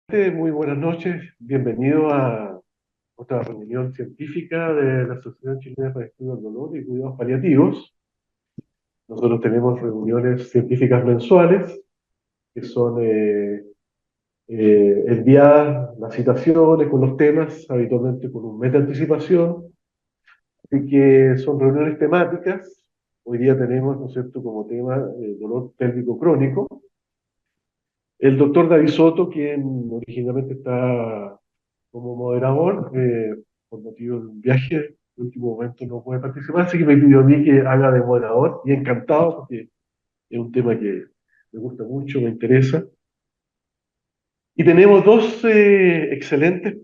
Muy buenas noches, bienvenido a otra reunión científica de la Asociación Chilena para el Estudio del Dolor y Cuidados Paliativos. Nosotros tenemos reuniones científicas mensuales que son enviadas las citaciones con los temas, habitualmente con un mes de anticipación, así que son reuniones temáticas. Hoy día tenemos, ¿no es cierto?, como tema dolor pélvico crónico. El doctor David Soto, quien originalmente está como moderador, por motivo de un viaje, en el último momento no puede participar, así que me pidió a mí que haga de moderador, y encantado, porque es un tema que me gusta mucho, me interesa. Y tenemos dos excelentes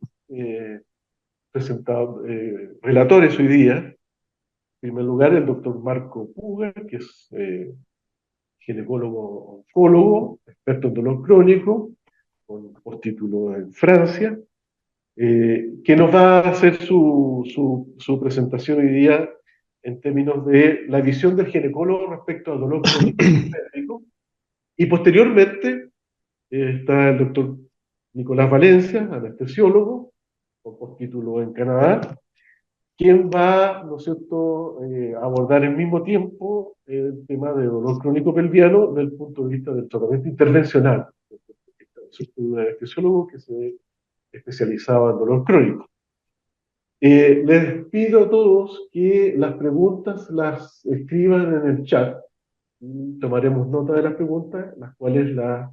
relatores hoy día. En primer lugar, el doctor Marco Puga, que es ginecólogo oncólogo, experto en dolor crónico, con postítulo en Francia, que nos va a hacer su presentación hoy día en términos de la visión del ginecólogo respecto al dolor crónico pélvico. Y posteriormente está el doctor Nicolás Valencia, anestesiólogo, con postítulo en Canadá, quien va, ¿no es cierto?, a abordar al mismo tiempo el tema de dolor crónico pelviano desde el punto de vista del tratamiento intervencional. Es un anestesiólogo que se especializaba en dolor crónico. Les pido a todos que las preguntas las escriban en el chat. Tomaremos nota de las preguntas, las cuales las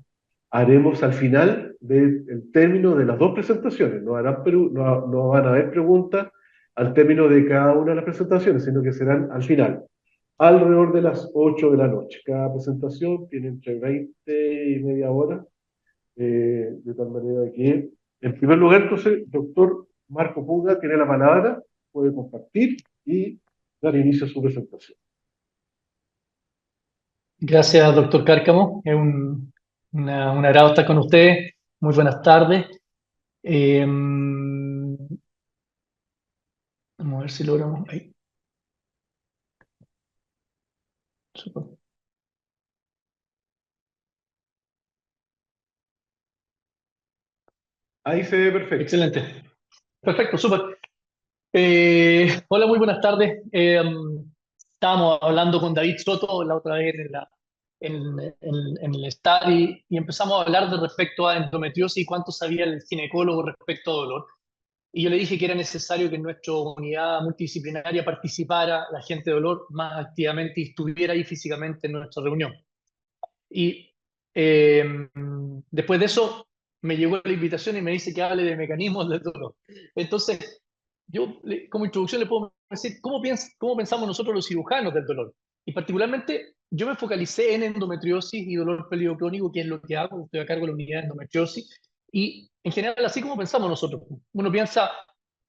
haremos al final del término de las dos presentaciones. No van a haber preguntas al término de cada una de las presentaciones, sino que serán al final, alrededor de las 8 de la noche. Cada presentación tiene entre 20 y media hora, de tal manera que, en primer lugar, entonces, doctor Marco Puga tiene la palabra, puede compartir y dar inicio a su presentación. Gracias, doctor Cárcamo. Es un agrado estar con usted. Muy buenas tardes. Vamos a ver si logramos. Ahí. Súper. Ahí se ve perfecto. Excelente. Perfecto, súper. Hola, muy buenas tardes. Estábamos hablando con David Soto la otra vez en el study y empezamos a hablar de respecto a endometriosis y cuánto sabía el ginecólogo respecto a dolor. Y yo le dije que era necesario que en nuestra unidad multidisciplinaria participara la gente de dolor más activamente y estuviera ahí físicamente en nuestra reunión. Y eh, después de eso me llegó la invitación y me dice que hable de mecanismos del dolor. Entonces, como introducción le puedo decir cómo pensamos nosotros los cirujanos del dolor. Y particularmente yo me focalicé en endometriosis y dolor pélvico crónico, que es lo que hago, estoy a cargo de la unidad de endometriosis. Y en general, así como pensamos nosotros. Uno piensa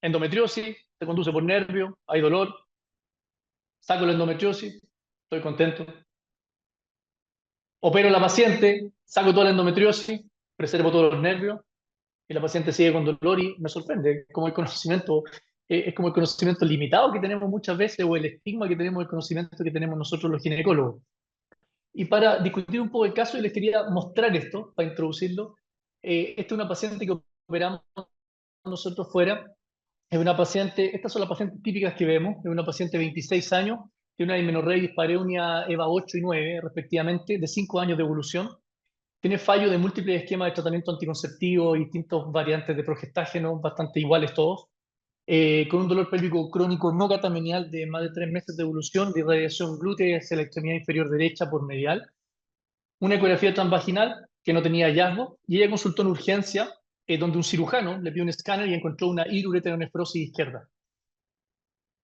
endometriosis, se conduce por nervio, hay dolor, saco la endometriosis, estoy contento. Opero a la paciente, saco toda la endometriosis, preservo todos los nervios y la paciente sigue con dolor y me sorprende. Es como el conocimiento limitado que tenemos muchas veces o el estigma que tenemos, el conocimiento que tenemos nosotros los ginecólogos. Y para discutir un poco el caso, yo les quería mostrar esto, para introducirlo. Esta es una paciente que operamos nosotros fuera. Es una paciente, estas son las pacientes típicas que vemos, es una paciente de 26 años, tiene una dismenorrea y dispareunia EVA 8 y 9, respectivamente, de 5 años de evolución. Tiene fallo de múltiples esquemas de tratamiento anticonceptivo y distintos variantes de progestágeno, bastante iguales todos, con un dolor pélvico crónico no catamenial de más de 3 meses de evolución, de irradiación glútea hacia la extremidad inferior derecha por medial, una ecografía transvaginal que no tenía hallazgo, y ella consultó en urgencia, donde un cirujano le pidió un escáner y encontró una irureteronefrosis izquierda.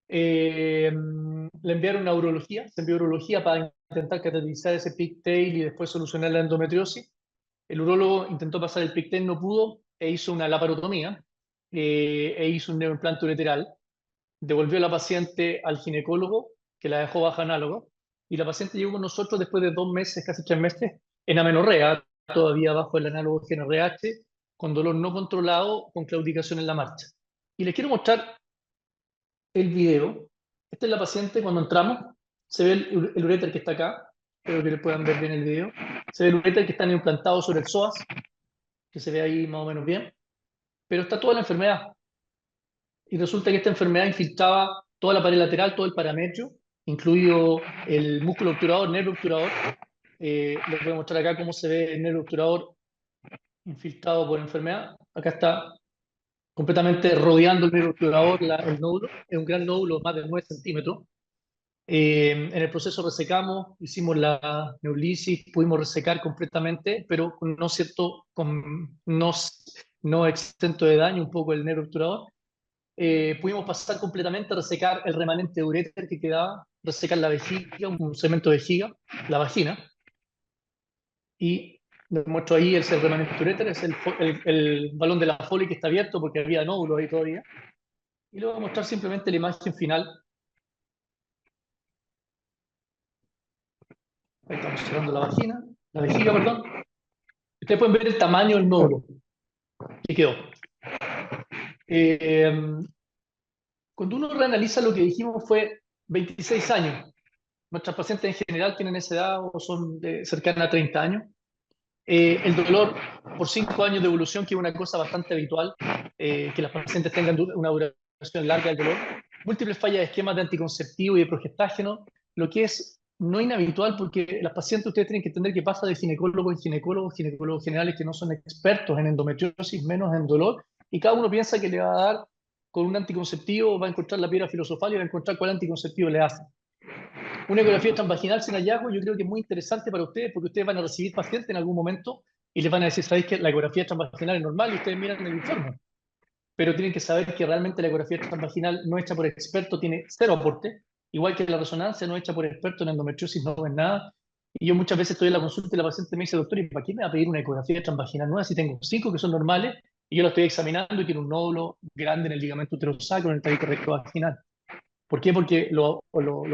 Le enviaron a urología, se envió a urología para intentar cateterizar ese pigtail y después solucionar la endometriosis. El urólogo intentó pasar el pigtail, no pudo, e hizo una laparotomía, e hizo un neoimplante ureteral. Devolvió a la paciente al ginecólogo, que la dejó baja análogo, y la paciente llegó con nosotros después de 2 meses, casi 3 meses, en amenorrea, todavía bajo el análogo GnRH, con dolor no controlado, con claudicación en la marcha. Y les quiero mostrar el video. Esta es la paciente cuando entramos. Se ve el uréter que está acá. Espero que le puedan ver bien el video. Se ve el uréter que está implantado sobre el psoas, que se ve ahí más o menos bien, pero está toda la enfermedad. Y resulta que esta enfermedad infiltraba toda la pared lateral, todo el parametrio, incluido el músculo obturador, el nervio obturador. Les voy a mostrar acá cómo se ve el nervio obturador infiltrado por enfermedad. Acá está completamente rodeando el nervio obturador el nódulo. Es un gran nódulo, más de 9 centímetros. En el proceso resecamos, hicimos la neurolisis, pudimos resecar completamente, pero no exento de daño un poco el nervio obturador. Pudimos pasar completamente a resecar el remanente de uréter que quedaba, resecar la vejiga, un segmento de vejiga, la vagina, y les muestro ahí el remanente de uréter, es el balón de la Foley que está abierto porque había nódulos ahí todavía. Y le voy a mostrar simplemente la imagen final. Ahí estamos cerrando la vejiga, perdón. Ustedes pueden ver el tamaño del nódulo que quedó. Cuando uno reanaliza lo que dijimos fue 26 años. Nuestras pacientes en general tienen esa edad o son cercanas a 30 años. El dolor por 5 años de evolución, que es una cosa bastante habitual, que las pacientes tengan una duración larga del dolor. Múltiples fallas de esquemas de anticonceptivo y de progestágeno, lo que es no inhabitual porque las pacientes, ustedes tienen que entender que pasa de ginecólogo en ginecólogo, ginecólogos generales que no son expertos en endometriosis, menos en dolor, y cada uno piensa que le va a dar con un anticonceptivo, va a encontrar la piedra filosofal y va a encontrar cuál anticonceptivo le hace. Una ecografía transvaginal sin hallazgo yo creo que es muy interesante para ustedes porque ustedes van a recibir pacientes en algún momento y les van a decir, ¿sabéis que la ecografía transvaginal es normal? Y ustedes miran el informe. Pero tienen que saber que realmente la ecografía transvaginal no hecha por experto tiene cero aporte, igual que la resonancia no hecha por experto en endometriosis no es nada. Y yo muchas veces estoy en la consulta y la paciente me dice, doctor, ¿y para qué me va a pedir una ecografía transvaginal nueva si tengo 5 que son normales y yo la estoy examinando y tiene un nódulo grande en el ligamento uterosacro, en el tabique recto vaginal? ¿Por qué? Porque los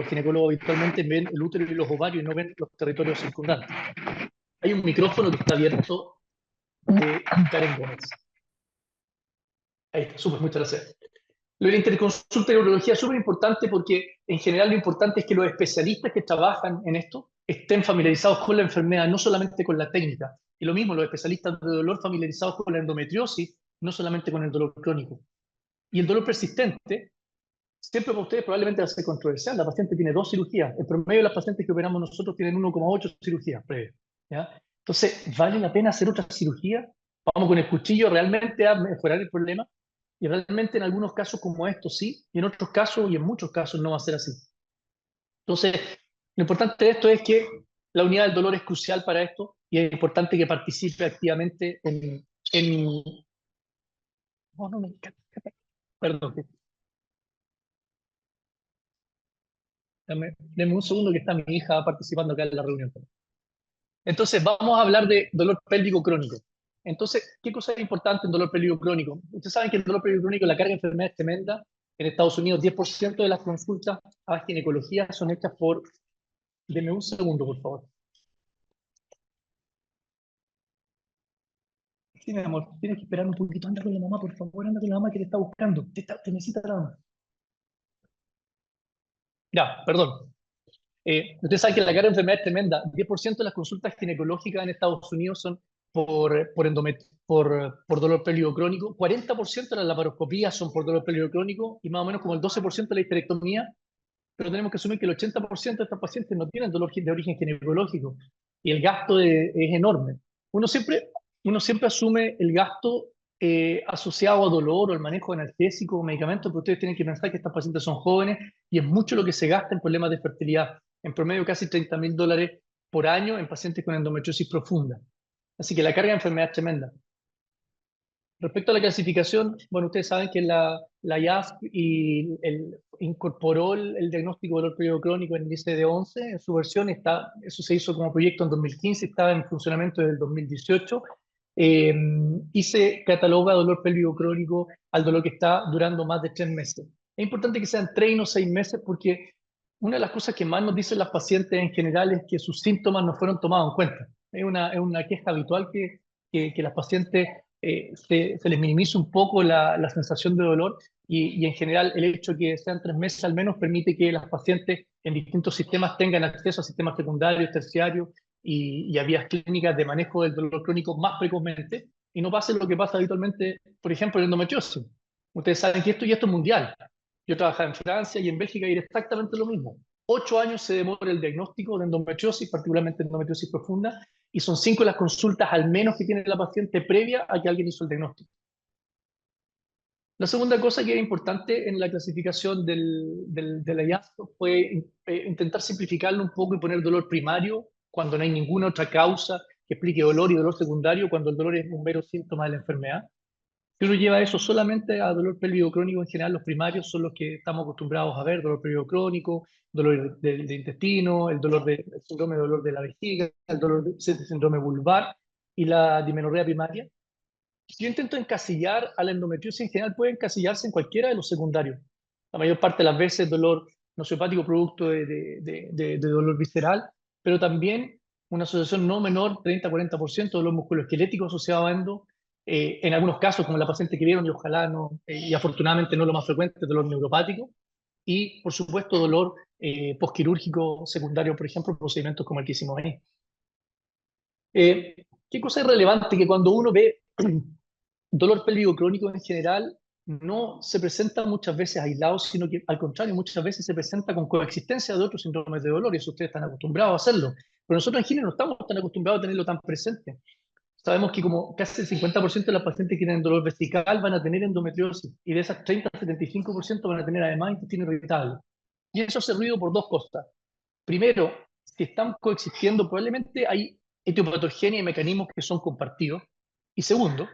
ginecólogos habitualmente ven el útero y los ovarios y no ven los territorios circundantes. Hay un micrófono que está abierto de Karen Gómez. Ahí está, súper, muchas gracias. Lo de la interconsulta de urología es súper importante porque en general lo importante es que los especialistas que trabajan en esto estén familiarizados con la enfermedad, no solamente con la técnica. Y lo mismo, los especialistas de dolor familiarizados con la endometriosis, no solamente con el dolor crónico. Y el dolor persistente, siempre para ustedes probablemente va a ser controversial. La paciente tiene 2 cirugías. El promedio de las pacientes que operamos nosotros tienen 1,8 cirugías previas. ¿Ya? Entonces, ¿vale la pena hacer otra cirugía? Vamos con el cuchillo realmente a mejorar el problema. Y realmente en algunos casos como estos sí, y en otros casos y en muchos casos no va a ser así. Entonces, lo importante de esto es que la unidad del dolor es crucial para esto y es importante que participe activamente en... Oh, no, perdón, dame un segundo que está mi hija participando acá en la reunión. Entonces, vamos a hablar de dolor pélvico crónico. Entonces, ¿qué cosa es importante en dolor pélvico crónico? Ustedes saben que el dolor pélvico crónico, la carga de enfermedad es tremenda. En Estados Unidos, 10% de las consultas a ginecología son hechas por... Deme un segundo, por favor. Sí, mi amor, tienes que esperar un poquito. Anda con la mamá, por favor, anda con la mamá que te está buscando. Te necesita la mamá. Ya, perdón. Usted sabe que la carga de enfermedad es tremenda. 10% de las consultas ginecológicas en Estados Unidos son por dolor pélvico crónico. 40% de las laparoscopías son por dolor pélvico crónico y más o menos como el 12% de la histerectomía. Pero tenemos que asumir que el 80% de estas pacientes no tienen dolor de origen ginecológico y el gasto es enorme. Uno siempre, uno siempre asume el gasto asociado a dolor o al manejo analgésico o medicamentos, pero ustedes tienen que pensar que estas pacientes son jóvenes y es mucho lo que se gasta en problemas de fertilidad. En promedio, casi $30.000 por año en pacientes con endometriosis profunda. Así que la carga de enfermedad es tremenda. Respecto a la clasificación, bueno, ustedes saben que la IASP incorporó el diagnóstico de dolor pélvico crónico en el ICD-11 en su versión, eso se hizo como proyecto en 2015, estaba en funcionamiento desde el 2018, y se cataloga dolor pélvico crónico al dolor que está durando más de 3 meses. Es importante que sean 3 y no 6 meses porque una de las cosas que más nos dicen las pacientes en general es que sus síntomas no fueron tomados en cuenta. Es una queja habitual que las pacientes se les minimiza un poco la sensación de dolor y en general el hecho de que sean 3 meses al menos permite que las pacientes en distintos sistemas tengan acceso a sistemas secundarios, terciarios y a vías clínicas de manejo del dolor crónico más precozmente y no pase lo que pasa habitualmente, por ejemplo, en endometriosis. Ustedes saben que esto y esto es mundial. Yo trabajaba en Francia y en Bélgica y era exactamente lo mismo. 8 años se demora el diagnóstico de endometriosis, particularmente endometriosis profunda, y son 5 las consultas al menos que tiene la paciente previa a que alguien hizo el diagnóstico. La segunda cosa que era importante en la clasificación del hallazgo fue intentar simplificarlo un poco y poner dolor primario cuando no hay ninguna otra causa que explique dolor y dolor secundario cuando el dolor es un mero síntoma de la enfermedad. Si uno lleva eso solamente a dolor pélvico crónico, en general los primarios son los que estamos acostumbrados a ver: dolor pélvico crónico, dolor de intestino, el síndrome de dolor de la vejiga, el dolor de síndrome vulvar y la dismenorrea primaria. Si yo intento encasillar a la endometriosis en general, puede encasillarse en cualquiera de los secundarios. La mayor parte de las veces dolor nociopático producto de dolor visceral, pero también una asociación no menor, 30-40% de dolor musculoesquelético asociado a endo, en algunos casos, como la paciente que vieron, y ojalá no, y afortunadamente no lo más frecuente, dolor neuropático, y por supuesto dolor postquirúrgico secundario, por ejemplo, procedimientos como el que hicimos ahí. ¿Qué cosa es relevante? Que cuando uno ve dolor pélvico crónico en general no se presenta muchas veces aislado, sino que al contrario, muchas veces se presenta con coexistencia de otros síndromes de dolor, y eso ustedes están acostumbrados a hacerlo. Pero nosotros en Chile no estamos tan acostumbrados a tenerlo tan presente. Sabemos que como casi el 50% de las pacientes que tienen dolor vesical van a tener endometriosis, y de esas 30-75% van a tener además intestino irritable. Y eso se ruido por dos cosas. Primero, si están coexistiendo, probablemente hay etiopatogenia y mecanismos que son compartidos. Y segundo,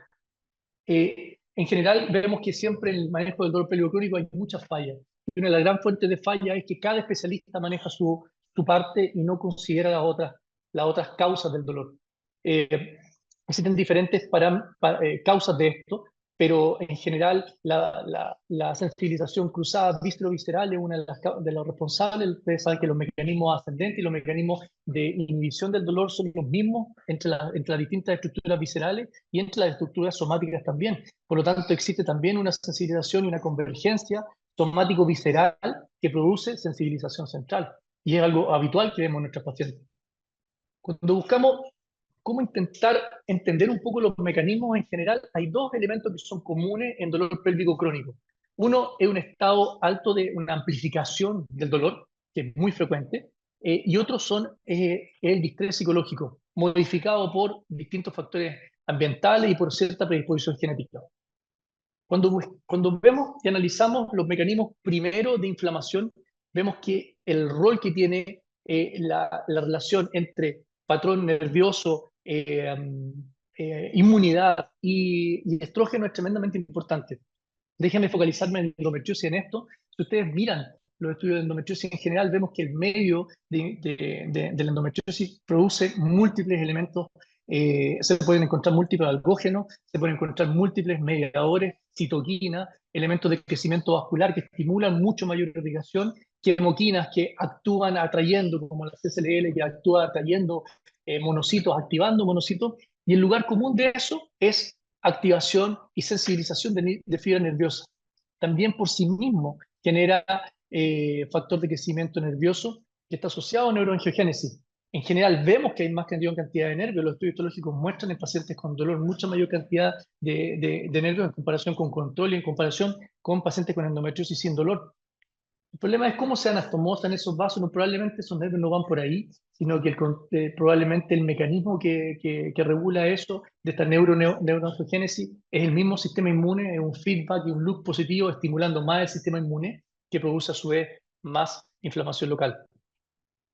en general vemos que siempre en el manejo del dolor pélvico crónico hay muchas fallas. Y una de las grandes fuentes de falla es que cada especialista maneja su parte y no considera las otras causas del dolor. Eh, Existen diferentes causas de esto, pero en general la sensibilización cruzada visceral es una de las responsables. Ustedes saben que los mecanismos ascendentes y los mecanismos de inhibición del dolor son los mismos entre las distintas estructuras viscerales y entre las estructuras somáticas también. Por lo tanto, existe también una sensibilización y una convergencia somático-visceral que produce sensibilización central. Y es algo habitual que vemos en nuestros pacientes. Cuando buscamos cómo intentar entender un poco los mecanismos en general, hay dos elementos que son comunes en dolor pélvico crónico. Uno es un estado alto de una amplificación del dolor, que es muy frecuente, y otros son el distrés psicológico, modificado por distintos factores ambientales y por cierta predisposición genética. Cuando vemos y analizamos los mecanismos primero de inflamación, vemos que el rol que tiene la relación entre patrón nervioso, inmunidad y estrógeno es tremendamente importante. Déjenme focalizarme en endometriosis en esto. Si ustedes miran los estudios de endometriosis en general, vemos que el medio de la endometriosis produce múltiples elementos. Se pueden encontrar múltiples algógenos, se pueden encontrar múltiples mediadores, citoquinas, elementos de crecimiento vascular que estimulan mucho mayor irrigación, quimoquinas que actúan atrayendo, como la CCLL, que actúa atrayendo monocitos, activando monocitos, y el lugar común de eso es activación y sensibilización de fibra nerviosa. También por sí mismo genera factor de crecimiento nervioso que está asociado a neuroangiogénesis. En general vemos que hay más cantidad de nervios. Los estudios histológicos muestran en pacientes con dolor mucha mayor cantidad de nervios en comparación con control y en comparación con pacientes con endometriosis sin dolor. El problema es cómo se anastomosan esos vasos. No, probablemente esos nervios no van por ahí, sino que probablemente el mecanismo que regula eso, de esta neuroangiogénesis, es el mismo sistema inmune, es un feedback y un loop positivo estimulando más el sistema inmune, que produce a su vez más inflamación local.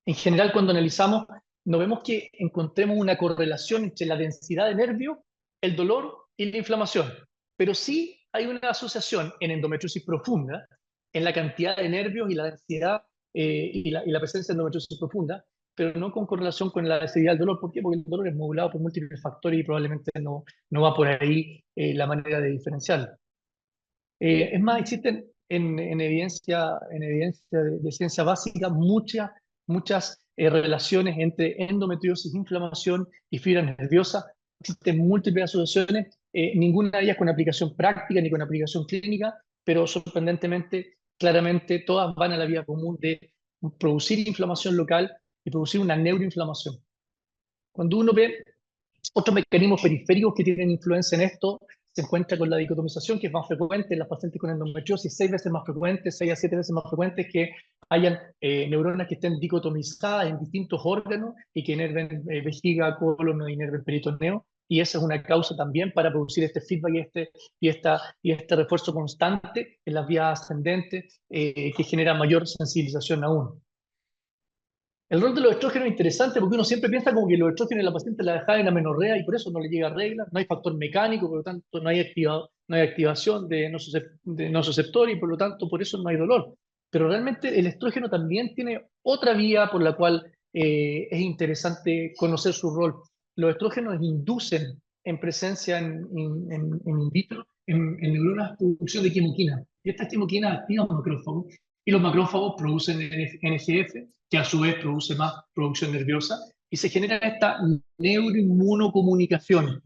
En general, cuando analizamos, no vemos que encontremos una correlación entre la densidad de nervio, el dolor y la inflamación, pero sí hay una asociación en endometriosis profunda en la cantidad de nervios y la densidad y la presencia de endometriosis profunda, pero no con correlación con la densidad del dolor. ¿Por qué? Porque el dolor es modulado por múltiples factores y probablemente no va por ahí la manera de diferenciarlo. Es más, existen en evidencia de ciencia básica muchas relaciones entre endometriosis, inflamación y fibra nerviosa. Existen múltiples asociaciones, ninguna de ellas con aplicación práctica ni con aplicación clínica, pero sorprendentemente, claramente, todas van a la vía común de producir inflamación local y producir una neuroinflamación. Cuando uno ve Otros mecanismos periféricos que tienen influencia en esto se encuentra con la dicotomización, que es más frecuente en las pacientes con endometriosis, 6 veces más frecuente, 6 a 7 veces más frecuente, que hayan neuronas que estén dicotomizadas en distintos órganos y que inerven vejiga, colon y inerven peritoneo. Y esa es una causa también para producir este feedback y este refuerzo constante en las vías ascendentes que genera mayor sensibilización aún. El rol de los estrógenos es interesante porque uno siempre piensa como que los estrógenos en la paciente la dejan en amenorrea y por eso no le llega regla, no hay factor mecánico, por lo tanto no hay activación de nociceptor y por lo tanto por eso no hay dolor. Pero realmente el estrógeno también tiene otra vía por la cual es interesante conocer su rol. Los estrógenos inducen en presencia in vitro en neuronas producción de quimoquina. Y esta quimoquina activa macrófagos y los macrófagos producen NGF, que a su vez produce más producción nerviosa, y se genera esta neuroinmunocomunicación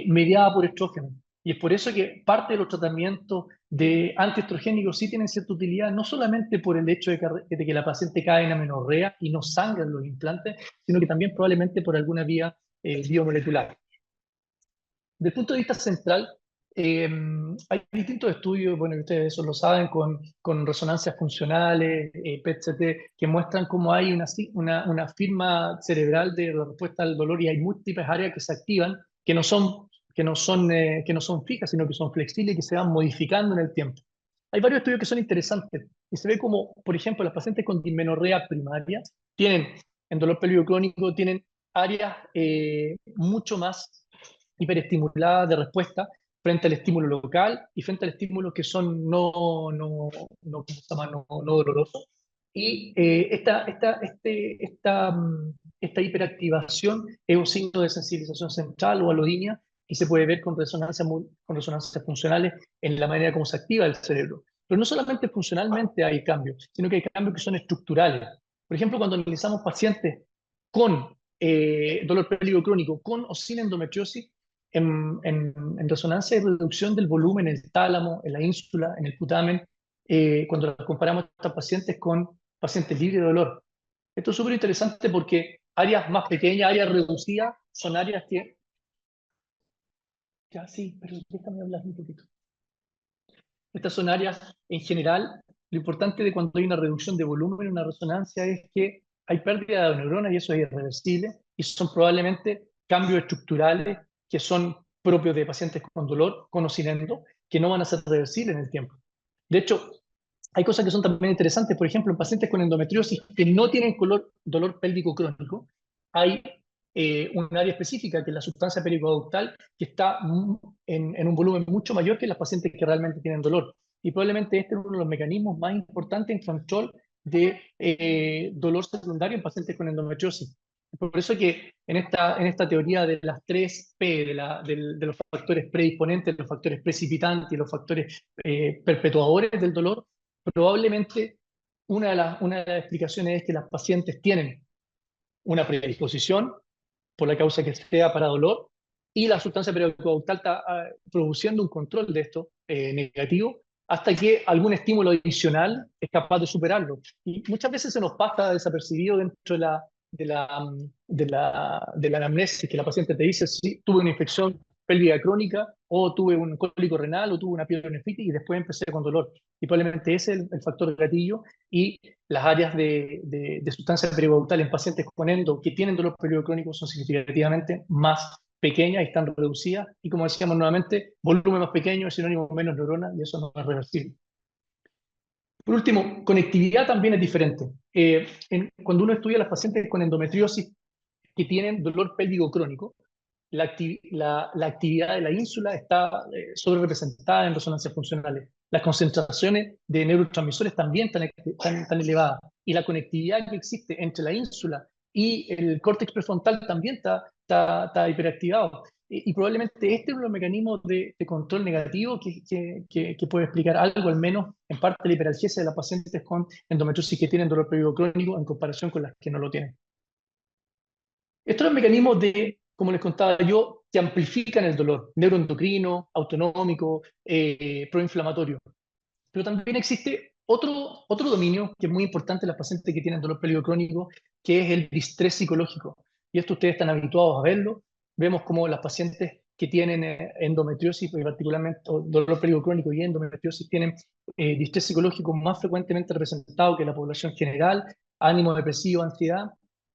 mediada por estrógenos. Y es por eso que parte de los tratamientos de antiestrogénicos sí tienen cierta utilidad, no solamente por el hecho de que la paciente cae en amenorrea y no sangran los implantes, sino que también probablemente por alguna vía biomolecular. Desde el punto de vista central, eh, hay distintos estudios, bueno, ustedes eso lo saben, con resonancias funcionales, PET-CT, que muestran cómo hay una firma cerebral de respuesta al dolor y hay múltiples áreas que se activan, que no son fijas, sino que son flexibles y que se van modificando en el tiempo. Hay varios estudios que son interesantes y se ve como, por ejemplo, las pacientes con dismenorrea primaria tienen, en dolor pélvico crónico, tienen áreas mucho más hiperestimulada de respuesta frente al estímulo local y frente al estímulo que son ¿cómo se llama? No dolorosos. Y esta hiperactivación es un signo de sensibilización central o alodinia y se puede ver con resonancias funcionales en la manera como se activa el cerebro. Pero no solamente funcionalmente hay cambios, sino que hay cambios que son estructurales. Por ejemplo, cuando analizamos pacientes con dolor pélvico crónico, con o sin endometriosis, en resonancia y reducción del volumen en el tálamo, en la ínsula, en el putamen, cuando comparamos a estos pacientes con pacientes libres de dolor. Esto es súper interesante porque áreas más pequeñas, áreas reducidas, son áreas que... Ya, sí, pero déjame hablar un poquito. Estas son áreas, en general, lo importante de cuando hay una reducción de volumen en una resonancia es que hay pérdida de neuronas y eso es irreversible y son probablemente cambios estructurales que son propios de pacientes con dolor, con o sin endo, que no van a ser reversibles en el tiempo. De hecho, hay cosas que son también interesantes. Por ejemplo, en pacientes con endometriosis que no tienen dolor pélvico crónico, hay un área específica, que es la sustancia pericoaductal, que está en un volumen mucho mayor que las pacientes que realmente tienen dolor. Y probablemente este es uno de los mecanismos más importantes en control de dolor secundario en pacientes con endometriosis. Por eso que en esta teoría de las 3P, de los factores predisponentes, los factores precipitantes y los factores perpetuadores del dolor, probablemente una de las explicaciones es que las pacientes tienen una predisposición por la causa que sea para dolor, y la sustancia pericoaductal está produciendo un control de esto negativo hasta que algún estímulo adicional es capaz de superarlo. Y muchas veces se nos pasa desapercibido dentro de la anamnesis, que la paciente te dice: sí, tuve una infección pélvica crónica, o tuve un cólico renal, o tuve una pielonefritis, y después empecé con dolor. Y probablemente ese es el factor gatillo, y las áreas de sustancia pericoaductal en pacientes con endo que tienen dolor pélvico crónico son significativamente más pequeñas y están reducidas, y como decíamos nuevamente, volumen más pequeño es sinónimo de menos neuronas y eso no es reversible. Por último, conectividad también es diferente. Cuando uno estudia a las pacientes con endometriosis que tienen dolor pélvico crónico, la actividad de la ínsula está sobre representada en resonancias funcionales. Las concentraciones de neurotransmisores también están elevadas, y la conectividad que existe entre la ínsula y el córtex prefrontal también está hiperactivado. Y probablemente este es uno de los mecanismos de control negativo que puede explicar algo, al menos en parte, de la hiperalgesia de las pacientes con endometriosis que tienen dolor pélvico crónico en comparación con las que no lo tienen. Estos son mecanismos como les contaba yo, que amplifican el dolor, neuroendocrino, autonómico, proinflamatorio. Pero también existe otro dominio que es muy importante en las pacientes que tienen dolor pélvico crónico, que es el distrés psicológico. Y esto ustedes están habituados a verlo. vemos como las pacientes que tienen endometriosis, y particularmente o dolor pélvico crónico y endometriosis, tienen distrés psicológico más frecuentemente representado que la población general, ánimo depresivo, ansiedad,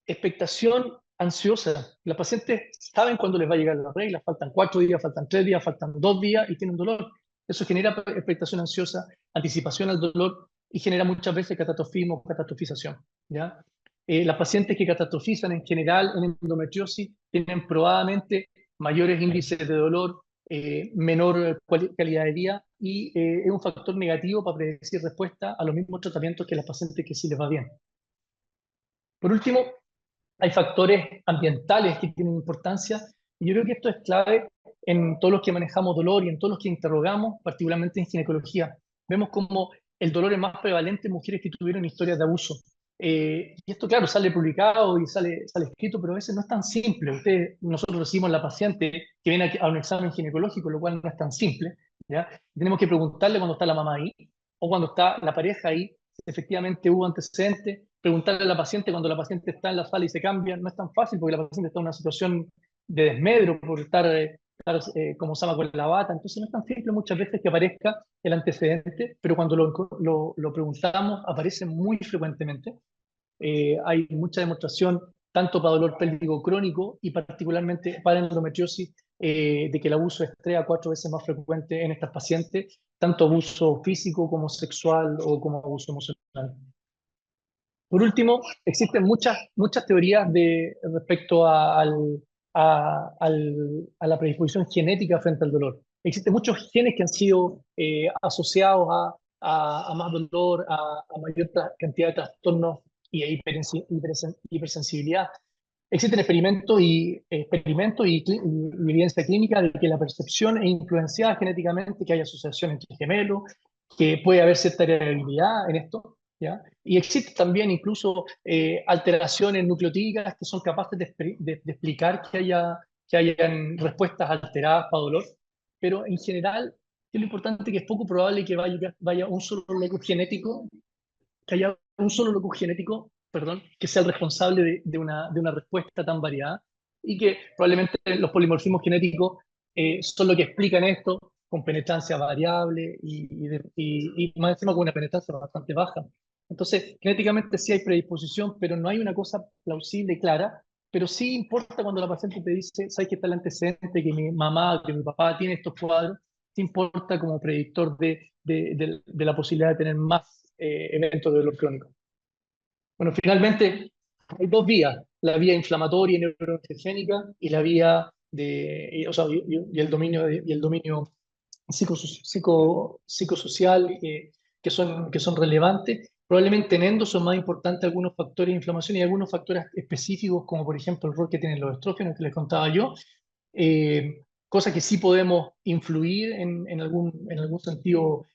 expectación ansiosa. Las pacientes saben cuándo les va a llegar la regla, faltan 4 días, faltan 3 días, faltan 2 días y tienen dolor. Eso genera expectación ansiosa, anticipación al dolor y genera muchas veces catastrofismo o catastrofización, ¿ya? Las pacientes que catastrofizan en general en endometriosis tienen probablemente mayores índices de dolor, menor calidad de vida y es un factor negativo para predecir respuesta a los mismos tratamientos que las pacientes que sí les va bien. Por último, hay factores ambientales que tienen importancia y yo creo que esto es clave en todos los que manejamos dolor y en todos los que interrogamos, particularmente en ginecología. Vemos como el dolor es más prevalente en mujeres que tuvieron historias de abuso. Y esto, claro, sale publicado y sale escrito, pero a veces no es tan simple. Nosotros recibimos a la paciente que viene a un examen ginecológico, lo cual no es tan simple, ¿ya? Tenemos que preguntarle cuando está la mamá ahí o cuando está la pareja ahí, si efectivamente hubo antecedentes, preguntarle a la paciente cuando la paciente está en la sala y se cambia, no es tan fácil porque la paciente está en una situación de desmedro por estar como se llama, con la bata, entonces no es tan simple muchas veces que aparezca el antecedente, pero cuando lo preguntamos aparece muy frecuentemente. Hay mucha demostración, tanto para dolor pélvico crónico y particularmente para endometriosis, de que el abuso es 3 a 4 veces más frecuente en estas pacientes, tanto abuso físico como sexual o como abuso emocional. Por último, existen muchas teorías respecto a la predisposición genética frente al dolor. Existen muchos genes que han sido asociados a más dolor, a mayor cantidad de trastornos y a hipersensibilidad. Existen experimentos y evidencia clínica de que la percepción es influenciada genéticamente, que hay asociación entre gemelos, que puede haber cierta variabilidad en esto, ¿ya? Y existen también incluso alteraciones nucleotídicas que son capaces de explicar que hayan respuestas alteradas para dolor, pero en general es lo importante que es poco probable que vaya un solo locus genético, que haya un solo locus genético, perdón, que sea el responsable de una respuesta tan variada y que probablemente los polimorfismos genéticos son lo que explican esto con penetrancia variable y más encima con una penetrancia bastante baja. Entonces, genéticamente sí hay predisposición, pero no hay una cosa plausible y clara, pero sí importa cuando la paciente te dice, sabes que está el antecedente, que mi mamá, que mi papá tiene estos cuadros, sí importa como predictor de la posibilidad de tener más eventos de dolor crónico. Bueno, finalmente hay dos vías, la vía inflamatoria y neuroangiogénica y la vía o sea, y el dominio psicosocial que son relevantes. Probablemente en endo son más importantes algunos factores de inflamación y algunos factores específicos, como por ejemplo el rol que tienen los estrógenos que les contaba yo, cosas que sí podemos influir en algún sentido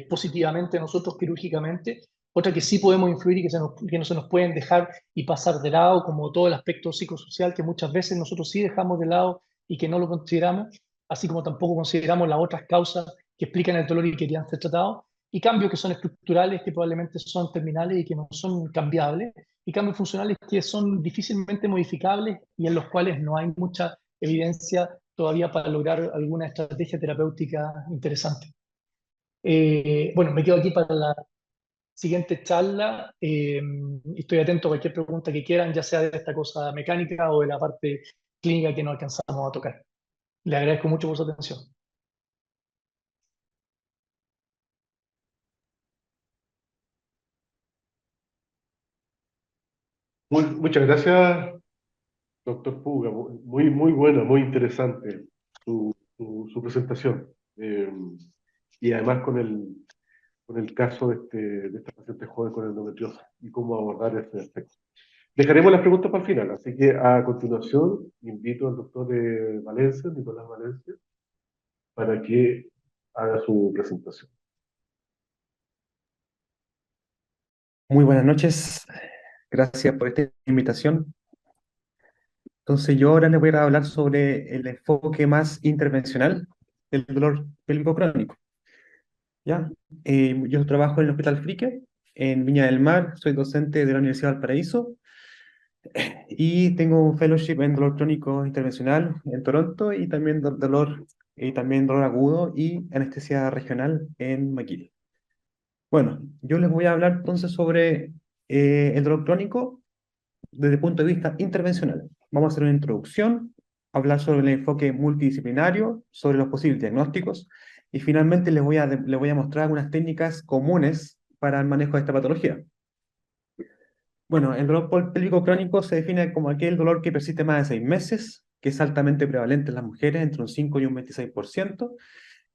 positivamente nosotros quirúrgicamente, otras que sí podemos influir y que no se nos pueden dejar y pasar de lado, como todo el aspecto psicosocial que muchas veces nosotros sí dejamos de lado y que no lo consideramos, así como tampoco consideramos las otras causas que explican el dolor y que querían ser tratados, y cambios que son estructurales, que probablemente son terminales y que no son cambiables, y cambios funcionales que son difícilmente modificables y en los cuales no hay mucha evidencia todavía para lograr alguna estrategia terapéutica interesante. Bueno, me quedo aquí para la siguiente charla. Estoy atento a cualquier pregunta que quieran, ya sea de esta cosa mecánica o de la parte clínica que no alcanzamos a tocar. Le agradezco mucho por su atención. Muchas gracias, doctor Puga. Muy, muy buena, muy interesante su presentación. Y además con el caso de esta paciente joven con endometriosis y cómo abordar ese aspecto. Dejaremos las preguntas para el final, así que a continuación invito al doctor Valencia, Nicolás Valencia, para que haga su presentación. Muy buenas noches, gracias por esta invitación. Entonces yo ahora les voy a hablar sobre el enfoque más intervencional del dolor pélvico crónico. ¿Ya? Yo trabajo en el Hospital Frique, en Viña del Mar, soy docente de la Universidad de Valparaíso. Y tengo un fellowship en dolor crónico intervencional en Toronto y también dolor agudo y anestesia regional en McGill. Bueno, yo les voy a hablar entonces sobre el dolor crónico desde el punto de vista intervencional. Vamos a hacer una introducción, hablar sobre el enfoque multidisciplinario, sobre los posibles diagnósticos y finalmente les voy a mostrar algunas técnicas comunes para el manejo de esta patología. Bueno, el dolor pélvico crónico se define como aquel dolor que persiste más de 6 meses, que es altamente prevalente en las mujeres, entre un 5 y un 26%,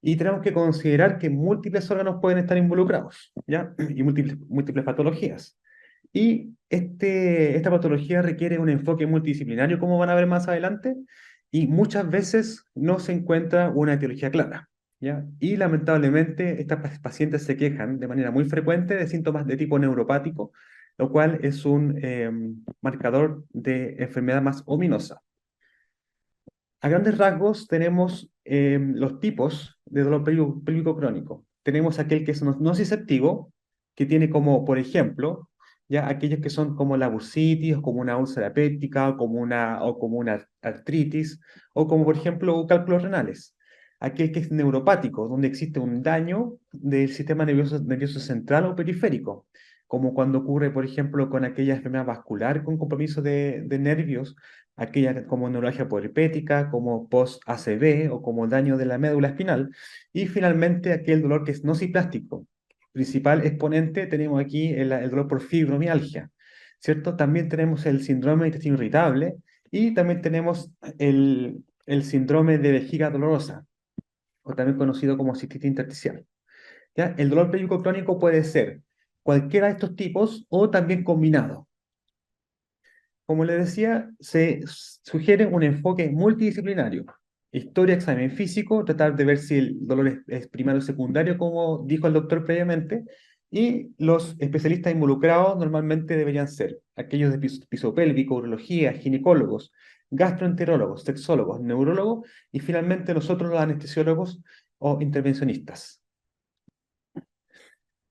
y tenemos que considerar que múltiples órganos pueden estar involucrados, ¿ya? Y múltiples patologías. Y esta patología requiere un enfoque multidisciplinario, como van a ver más adelante, y muchas veces no se encuentra una etiología clara, ¿ya? Y lamentablemente estas pacientes se quejan de manera muy frecuente de síntomas de tipo neuropático, lo cual es un marcador de enfermedad más ominosa. A grandes rasgos tenemos los tipos de dolor pélvico crónico. Tenemos aquel que es nociceptivo, que tiene como, por ejemplo, ya aquellos que son como la bursitis, o como una úlcera péptica, o como una artritis, o como, por ejemplo, cálculos renales. Aquel que es neuropático, donde existe un daño del sistema nervioso central o periférico, como cuando ocurre, por ejemplo, con aquella enfermedad vascular con compromiso de nervios, aquella como neuralgia peripética, como post-ACV o como daño de la médula espinal, y finalmente aquel dolor que es nociplástico. Principal exponente tenemos aquí el dolor por fibromialgia, ¿cierto? También tenemos el síndrome de intestino irritable y también tenemos el síndrome de vejiga dolorosa, o también conocido como cistitis intersticial. ¿Ya? El dolor pélvico crónico puede ser cualquiera de estos tipos o también combinado. Como le decía, se sugiere un enfoque multidisciplinario. Historia, examen físico, tratar de ver si el dolor es primario o secundario, como dijo el doctor previamente, y los especialistas involucrados normalmente deberían ser aquellos de piso pélvico, urología, ginecólogos, gastroenterólogos, sexólogos, neurólogos, y finalmente nosotros los anestesiólogos o intervencionistas.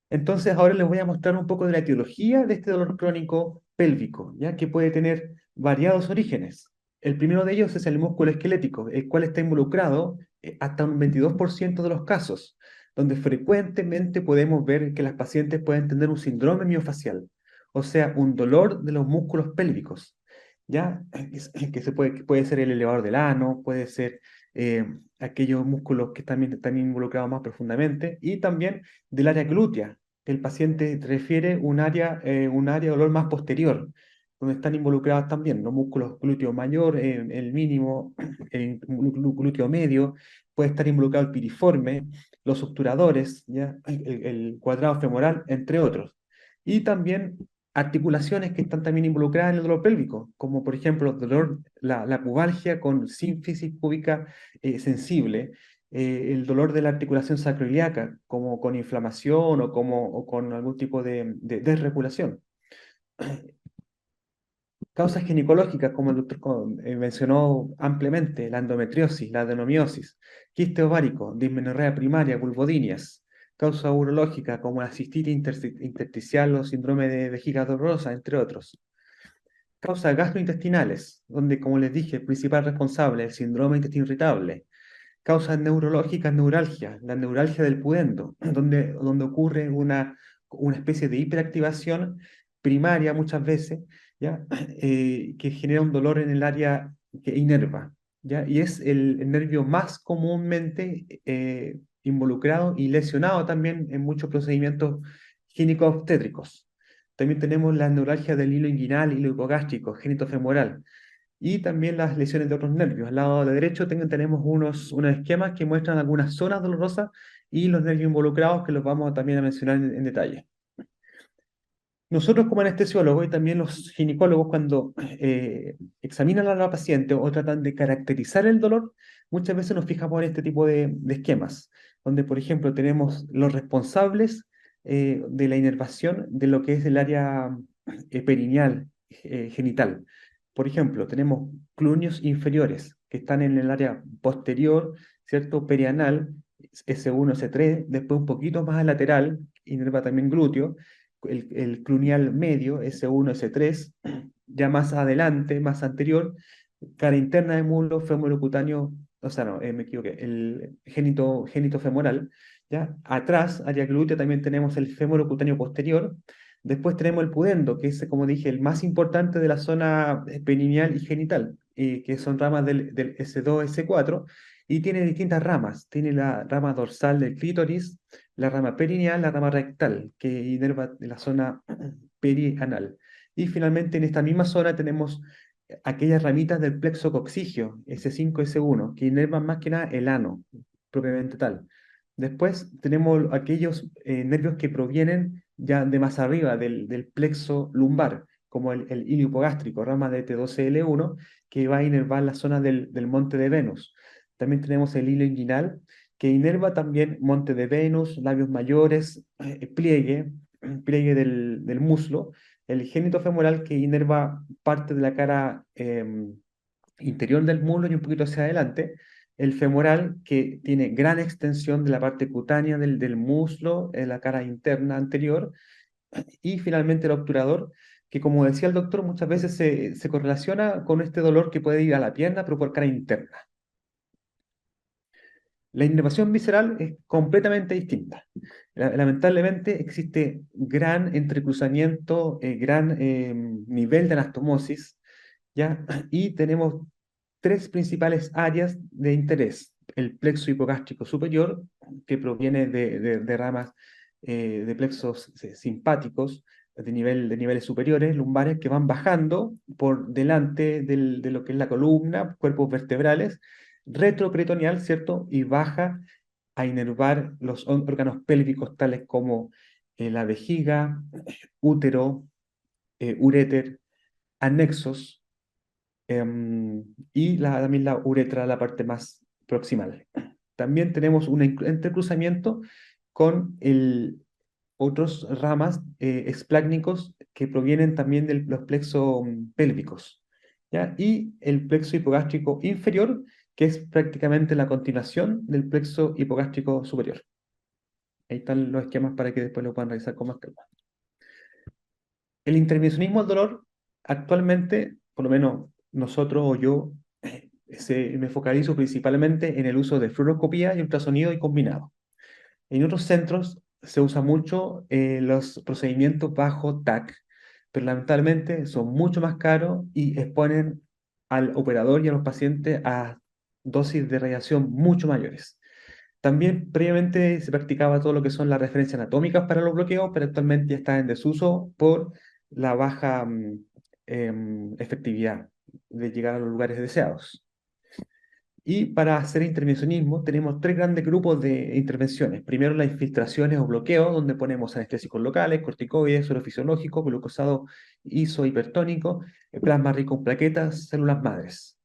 Entonces, ahora les voy a mostrar un poco de la etiología de este dolor crónico pélvico, ya que puede tener variados orígenes. El primero de ellos es el músculo esquelético, el cual está involucrado hasta un 22% de los casos, donde frecuentemente podemos ver que las pacientes pueden tener un síndrome miofacial, o sea, un dolor de los músculos pélvicos, ya que puede ser el elevador del ano, puede ser aquellos músculos que también están involucrados más profundamente, y también del área glútea. El paciente refiere un área de dolor más posterior, donde están involucrados también los músculos glúteo mayor, el mínimo, el glúteo medio, puede estar involucrado el piriforme, los obturadores, ¿ya? El cuadrado femoral, entre otros. Y también articulaciones que están también involucradas en el dolor pélvico, como por ejemplo la pubalgia con sínfisis púbica sensible, el dolor de la articulación sacroiliaca, como con inflamación o con algún tipo de desregulación. Causas ginecológicas, como el doctor mencionó ampliamente, la endometriosis, la adenomiosis, quiste ovárico, dismenorrea primaria, vulvodinias. Causa urológica, como la cistitis intersticial o síndrome de vejiga dolorosa, entre otros. Causas gastrointestinales, donde, como les dije, el principal responsable es el síndrome de intestino irritable. Causas neurológicas, neuralgia, la neuralgia del pudendo, donde ocurre una especie de hiperactivación primaria muchas veces, ¿ya? Que genera un dolor en el área que inerva, ¿ya? Y es el nervio más comúnmente involucrado y lesionado también en muchos procedimientos gineco-obstétricos. También tenemos la neuralgia del hilo inguinal, hilo hipogástrico, genitofemoral, y también las lesiones de otros nervios. Al lado derecho tenemos unos esquemas que muestran algunas zonas dolorosas y los nervios involucrados que los vamos también a mencionar en detalle. Nosotros como anestesiólogos y también los ginecólogos cuando examinan a la paciente o tratan de caracterizar el dolor, muchas veces nos fijamos en este tipo de esquemas, donde por ejemplo tenemos los responsables de la inervación de lo que es el área perineal, genital. Por ejemplo, tenemos clunios inferiores que están en el área posterior, ¿cierto? Perianal, S1, S3, después un poquito más lateral, inerva también glúteo, el cluneal medio, S1, S3, ya más adelante, más anterior, cara interna del muslo, femorocutáneo, o sea, no, me equivoqué, el génito femoral, ¿ya? Atrás, área glútea, también tenemos el femorocutáneo posterior. Después tenemos el pudendo, que es, como dije, el más importante de la zona perineal y genital, que son ramas del S2, S4, y tiene distintas ramas. Tiene la rama dorsal del clítoris, la rama perineal, la rama rectal, que inerva la zona perianal. Y finalmente en esta misma zona tenemos aquellas ramitas del plexo coccigio, S5, S1, que inervan más que nada el ano, propiamente tal. Después tenemos aquellos nervios que provienen ya de más arriba, del plexo lumbar, como el ilio hipogástrico, rama de T12L1, que va a inervar la zona del monte de Venus. También tenemos el hilo inguinal, que inerva también monte de Venus, labios mayores, pliegue del muslo, el génito femoral que inerva parte de la cara interior del muslo y un poquito hacia adelante, el femoral que tiene gran extensión de la parte cutánea del muslo, en la cara interna anterior, y finalmente el obturador, que como decía el doctor, muchas veces se correlaciona con este dolor que puede ir a la pierna, pero por cara interna. La inervación visceral es completamente distinta. Lamentablemente existe gran entrecruzamiento, gran nivel de anastomosis, ¿ya? Y tenemos tres principales áreas de interés. El plexo hipogástrico superior, que proviene de ramas de plexos simpáticos de niveles superiores, lumbares, que van bajando por delante de lo que es la columna, cuerpos vertebrales, retroperitoneal, ¿cierto? Y baja a inervar los órganos pélvicos tales como la vejiga, útero, uréter, anexos, y también la uretra, la parte más proximal. También tenemos un entrecruzamiento con otras ramas esplácnicos que provienen también de los plexos pélvicos, ¿ya? Y el plexo hipogástrico inferior, que es prácticamente la continuación del plexo hipogástrico superior. Ahí están los esquemas para que después lo puedan revisar con más calma. El intervencionismo al dolor, actualmente, por lo menos nosotros o yo, me focalizo principalmente en el uso de fluoroscopía y ultrasonido y combinado. En otros centros se usa mucho los procedimientos bajo TAC, pero lamentablemente son mucho más caros y exponen al operador y a los pacientes a dosis de radiación mucho mayores. También previamente se practicaba todo lo que son las referencias anatómicas para los bloqueos, pero actualmente ya está en desuso por la baja efectividad de llegar a los lugares deseados. Y para hacer intervencionismo tenemos tres grandes grupos de intervenciones. Primero las infiltraciones o bloqueos, donde ponemos anestésicos locales, corticoides, suero fisiológico, glucosado hipertónico, plasma rico en plaquetas, células madres.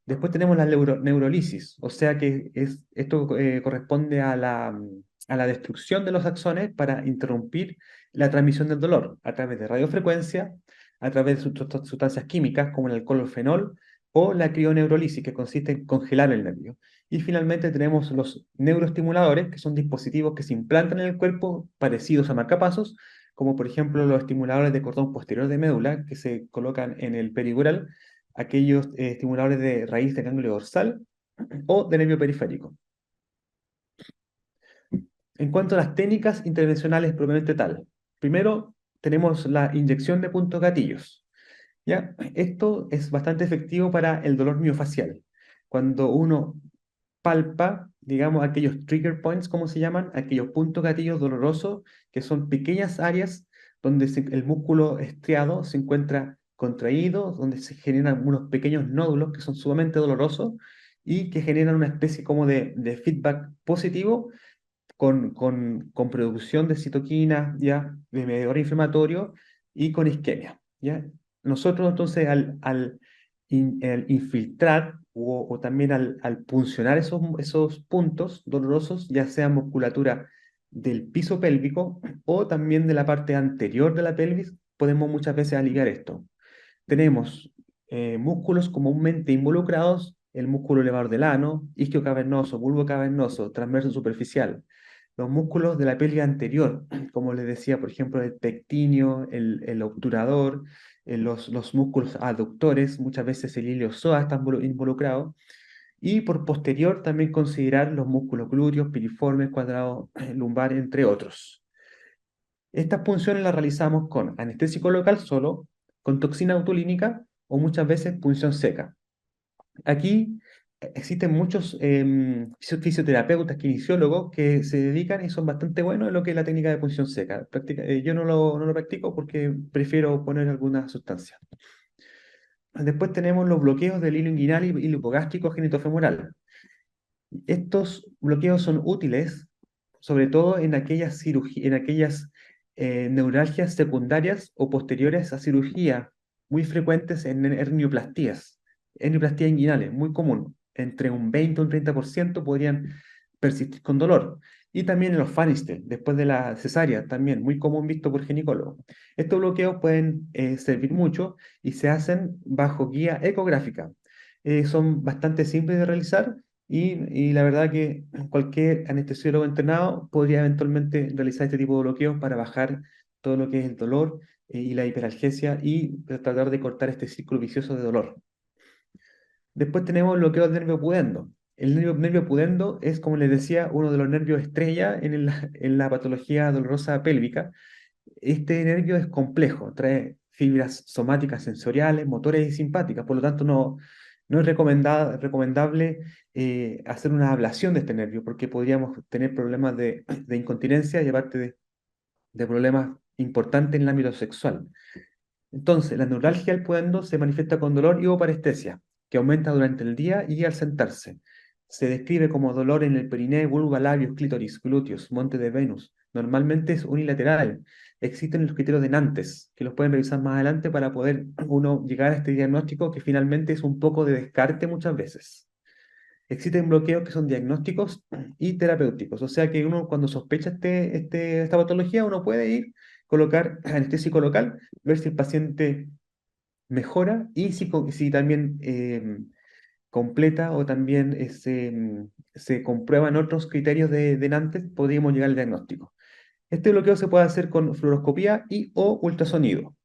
Después tenemos la neurolisis, o sea que esto corresponde a la destrucción de los axones para interrumpir la transmisión del dolor a través de radiofrecuencia, a través de sustancias químicas como el alcohol o fenol, o la crioneurolisis, que consiste en congelar el nervio. Y finalmente tenemos los neuroestimuladores, que son dispositivos que se implantan en el cuerpo parecidos a marcapasos, como por ejemplo los estimuladores de cordón posterior de médula, que se colocan en el peridural, aquellos estimuladores de raíz de ganglio dorsal o de nervio periférico. En cuanto a las técnicas intervencionales propiamente tal, primero tenemos la inyección de puntos gatillos. ¿Ya? Esto es bastante efectivo para el dolor miofacial. Cuando uno palpa, digamos, aquellos trigger points, como se llaman, aquellos puntos gatillos dolorosos, que son pequeñas áreas donde el músculo estriado se encuentra contraído, donde se generan unos pequeños nódulos que son sumamente dolorosos y que generan una especie como de feedback positivo con producción de citoquinas, ¿ya? De mediador inflamatorio y con isquemia, ¿ya? Nosotros entonces al infiltrar o también al puncionar esos puntos dolorosos, ya sea musculatura del piso pélvico o también de la parte anterior de la pelvis, podemos muchas veces aliviar esto. Tenemos músculos comúnmente involucrados, el músculo elevador del ano, isquio cavernoso, bulbo cavernoso, transverso superficial. los músculos de la pelvis anterior, como les decía, por ejemplo, el pectíneo, el obturador, los músculos aductores, muchas veces el iliosoas está involucrado, y por posterior también considerar los músculos glúteos, piriformes, cuadrados, lumbar, entre otros. Estas punciones las realizamos con anestésico local solo, con toxina botulínica o muchas veces punción seca. Aquí existen muchos fisioterapeutas, kinesiólogos que se dedican y son bastante buenos en lo que es la técnica de punción seca. Yo no lo practico porque prefiero poner alguna sustancia. Después tenemos los bloqueos del hilo inguinal y hipogástrico genitofemoral. Estos bloqueos son útiles, sobre todo en aquellas neuralgias secundarias o posteriores a cirugía, muy frecuentes en hernioplastías inguinales, muy común. Entre un 20 o un 30% podrían persistir con dolor. Y también en los Fanistel, después de la cesárea, también muy común visto por ginecólogos. Estos bloqueos pueden servir mucho y se hacen bajo guía ecográfica. Son bastante simples de realizar y la verdad que cualquier anestesiólogo entrenado podría eventualmente realizar este tipo de bloqueos para bajar todo lo que es el dolor y la hiperalgesia y tratar de cortar este círculo vicioso de dolor. Después tenemos el bloqueo del nervio pudendo. El nervio pudendo es, como les decía, uno de los nervios estrella en la patología dolorosa pélvica. Este nervio es complejo, trae fibras somáticas sensoriales, motores y simpáticas, por lo tanto no es recomendable hacer una ablación de este nervio porque podríamos tener problemas de incontinencia y aparte de problemas importantes en el ámbito sexual. Entonces, la neuralgia del pudendo se manifiesta con dolor y o parestesia, que aumenta durante el día y al sentarse. Se describe como dolor en el periné, vulva, labios, clítoris, glúteos, monte de Venus. Normalmente es unilateral. Existen los criterios de Nantes, que los pueden revisar más adelante para poder uno llegar a este diagnóstico que finalmente es un poco de descarte muchas veces. Existen bloqueos que son diagnósticos y terapéuticos, o sea que uno cuando sospecha esta patología, uno puede ir, colocar anestésico local, ver si el paciente mejora y si también completa o también se comprueban otros criterios de Nantes, podríamos llegar al diagnóstico. Este bloqueo se puede hacer con fluoroscopía y o ultrasonido.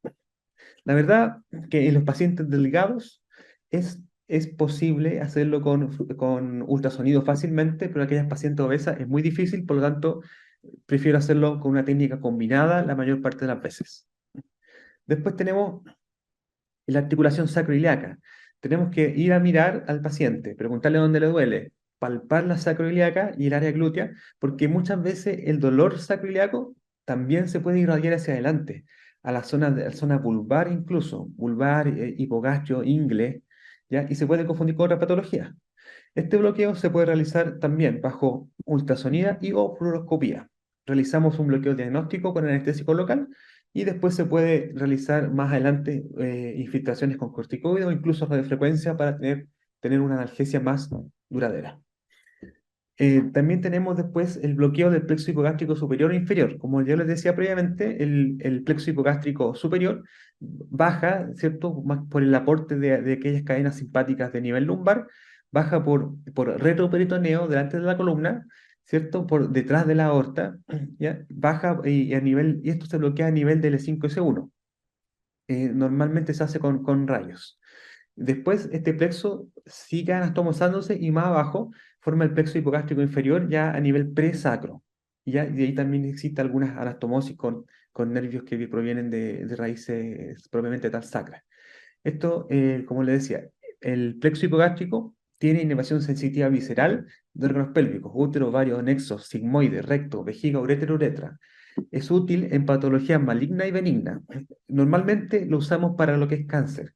La verdad que en los pacientes delgados es posible hacerlo con ultrasonido fácilmente, pero en aquellas pacientes obesas es muy difícil, por lo tanto prefiero hacerlo con una técnica combinada la mayor parte de las veces. Después tenemos la articulación sacroiliaca. Tenemos que ir a mirar al paciente, preguntarle dónde le duele, palpar la sacroiliaca y el área glútea, porque muchas veces el dolor sacroiliaco también se puede irradiar hacia adelante, a la zona vulvar incluso, vulvar, hipogastrio, ingle, ¿ya? Y se puede confundir con otra patología. Este bloqueo se puede realizar también bajo ultrasonida y o fluoroscopía. Realizamos un bloqueo diagnóstico con anestésico local y después se puede realizar más adelante infiltraciones con corticoides o incluso radiofrecuencia para tener una analgesia más duradera. También tenemos después el bloqueo del plexo hipogástrico superior e inferior. Como ya les decía previamente, el plexo hipogástrico superior baja, ¿cierto? Más por el aporte de aquellas cadenas simpáticas de nivel lumbar, baja por retroperitoneo delante de la columna, ¿cierto? Por detrás de la aorta, ¿ya? Baja y esto se bloquea a nivel del E5-S1. Normalmente se hace con rayos. Después, este plexo sigue anastomosándose y más abajo forma el plexo hipogástrico inferior ya a nivel presacro. Y de ahí también existe algunas anastomosis con nervios que provienen de raíces propiamente tal sacras. Esto, como le decía, el plexo hipogástrico tiene inervación sensitiva visceral de órganos pélvicos, útero, ovario, nexos, sigmoide, recto, vejiga, urétero, uretra. Es útil en patología maligna y benigna. Normalmente lo usamos para lo que es cáncer.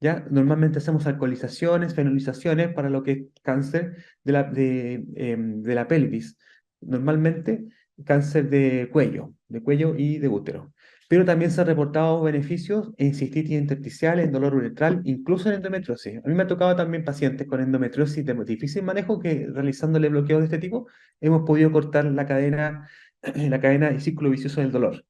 ¿Ya? Normalmente hacemos alcoholizaciones, fenolizaciones para lo que es cáncer de la pelvis. Normalmente cáncer de cuello y de útero. Pero también se han reportado beneficios en cistitis intersticial, en dolor uretral, incluso en endometriosis. A mí me ha tocado también pacientes con endometriosis de difícil manejo que realizándole bloqueos de este tipo hemos podido cortar la cadena y círculo vicioso del dolor.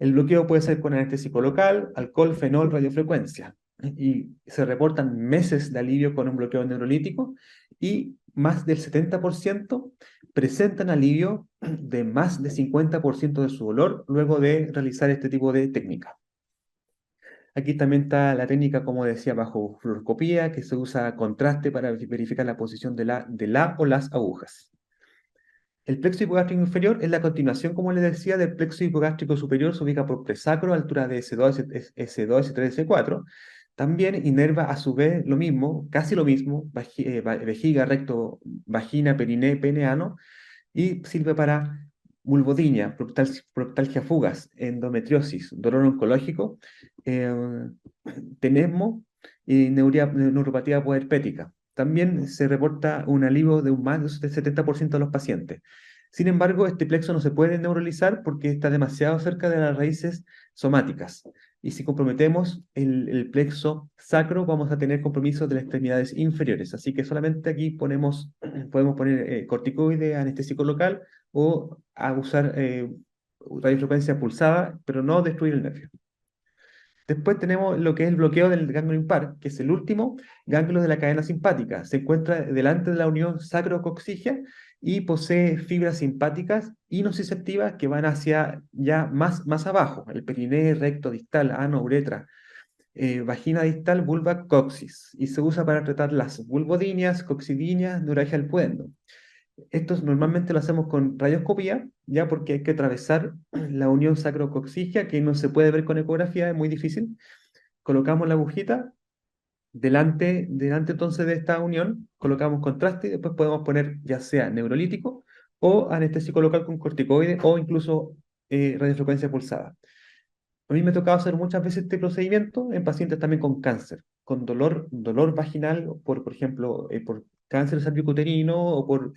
El bloqueo puede ser con anestésico local, alcohol, fenol, radiofrecuencia. Y se reportan meses de alivio con un bloqueo neurolítico y más del 70% presentan alivio de más de 50% de su dolor luego de realizar este tipo de técnica. Aquí también está la técnica, como decía, bajo fluoroscopía, que se usa contraste para verificar la posición de la o las agujas. El plexo hipogástrico inferior es la continuación, como les decía, del plexo hipogástrico superior, se ubica por presacro, altura de S2, S2, S3, S4. También inerva a su vez lo mismo, casi lo mismo, vejiga, recto, vagina, periné, pene, ano, y sirve para vulvodynia, proctalgia fugas, endometriosis, dolor oncológico, eh, tenesmo y neuropatía puerpética. También se reporta un alivio de un más del 70% de los pacientes. Sin embargo, este plexo no se puede neuralizar porque está demasiado cerca de las raíces somáticas. Y si comprometemos el plexo sacro, vamos a tener compromisos de las extremidades inferiores. Así que solamente aquí podemos poner corticoide, anestésico local o a usar radiofrecuencia pulsada, pero no destruir el nervio. Después tenemos lo que es el bloqueo del ganglio impar, que es el último ganglio de la cadena simpática. Se encuentra delante de la unión sacrocoxigia y posee fibras simpáticas y nociceptivas que van hacia ya más abajo, el periné, recto, distal, ano, uretra, vagina distal, vulva, coxis, y se usa para tratar las vulvodynias, coxidynias, neuralgia del pudendo. Esto normalmente lo hacemos con radioscopía, ya porque hay que atravesar la unión sacrocoxigia, que no se puede ver con ecografía, es muy difícil. Colocamos la agujita delante entonces de esta unión, colocamos contraste y después podemos poner ya sea neurolítico o anestésico local con corticoide o incluso radiofrecuencia pulsada. A mí me ha tocado hacer muchas veces este procedimiento en pacientes también con cáncer, con dolor vaginal, por ejemplo, por cáncer cervicuterino o por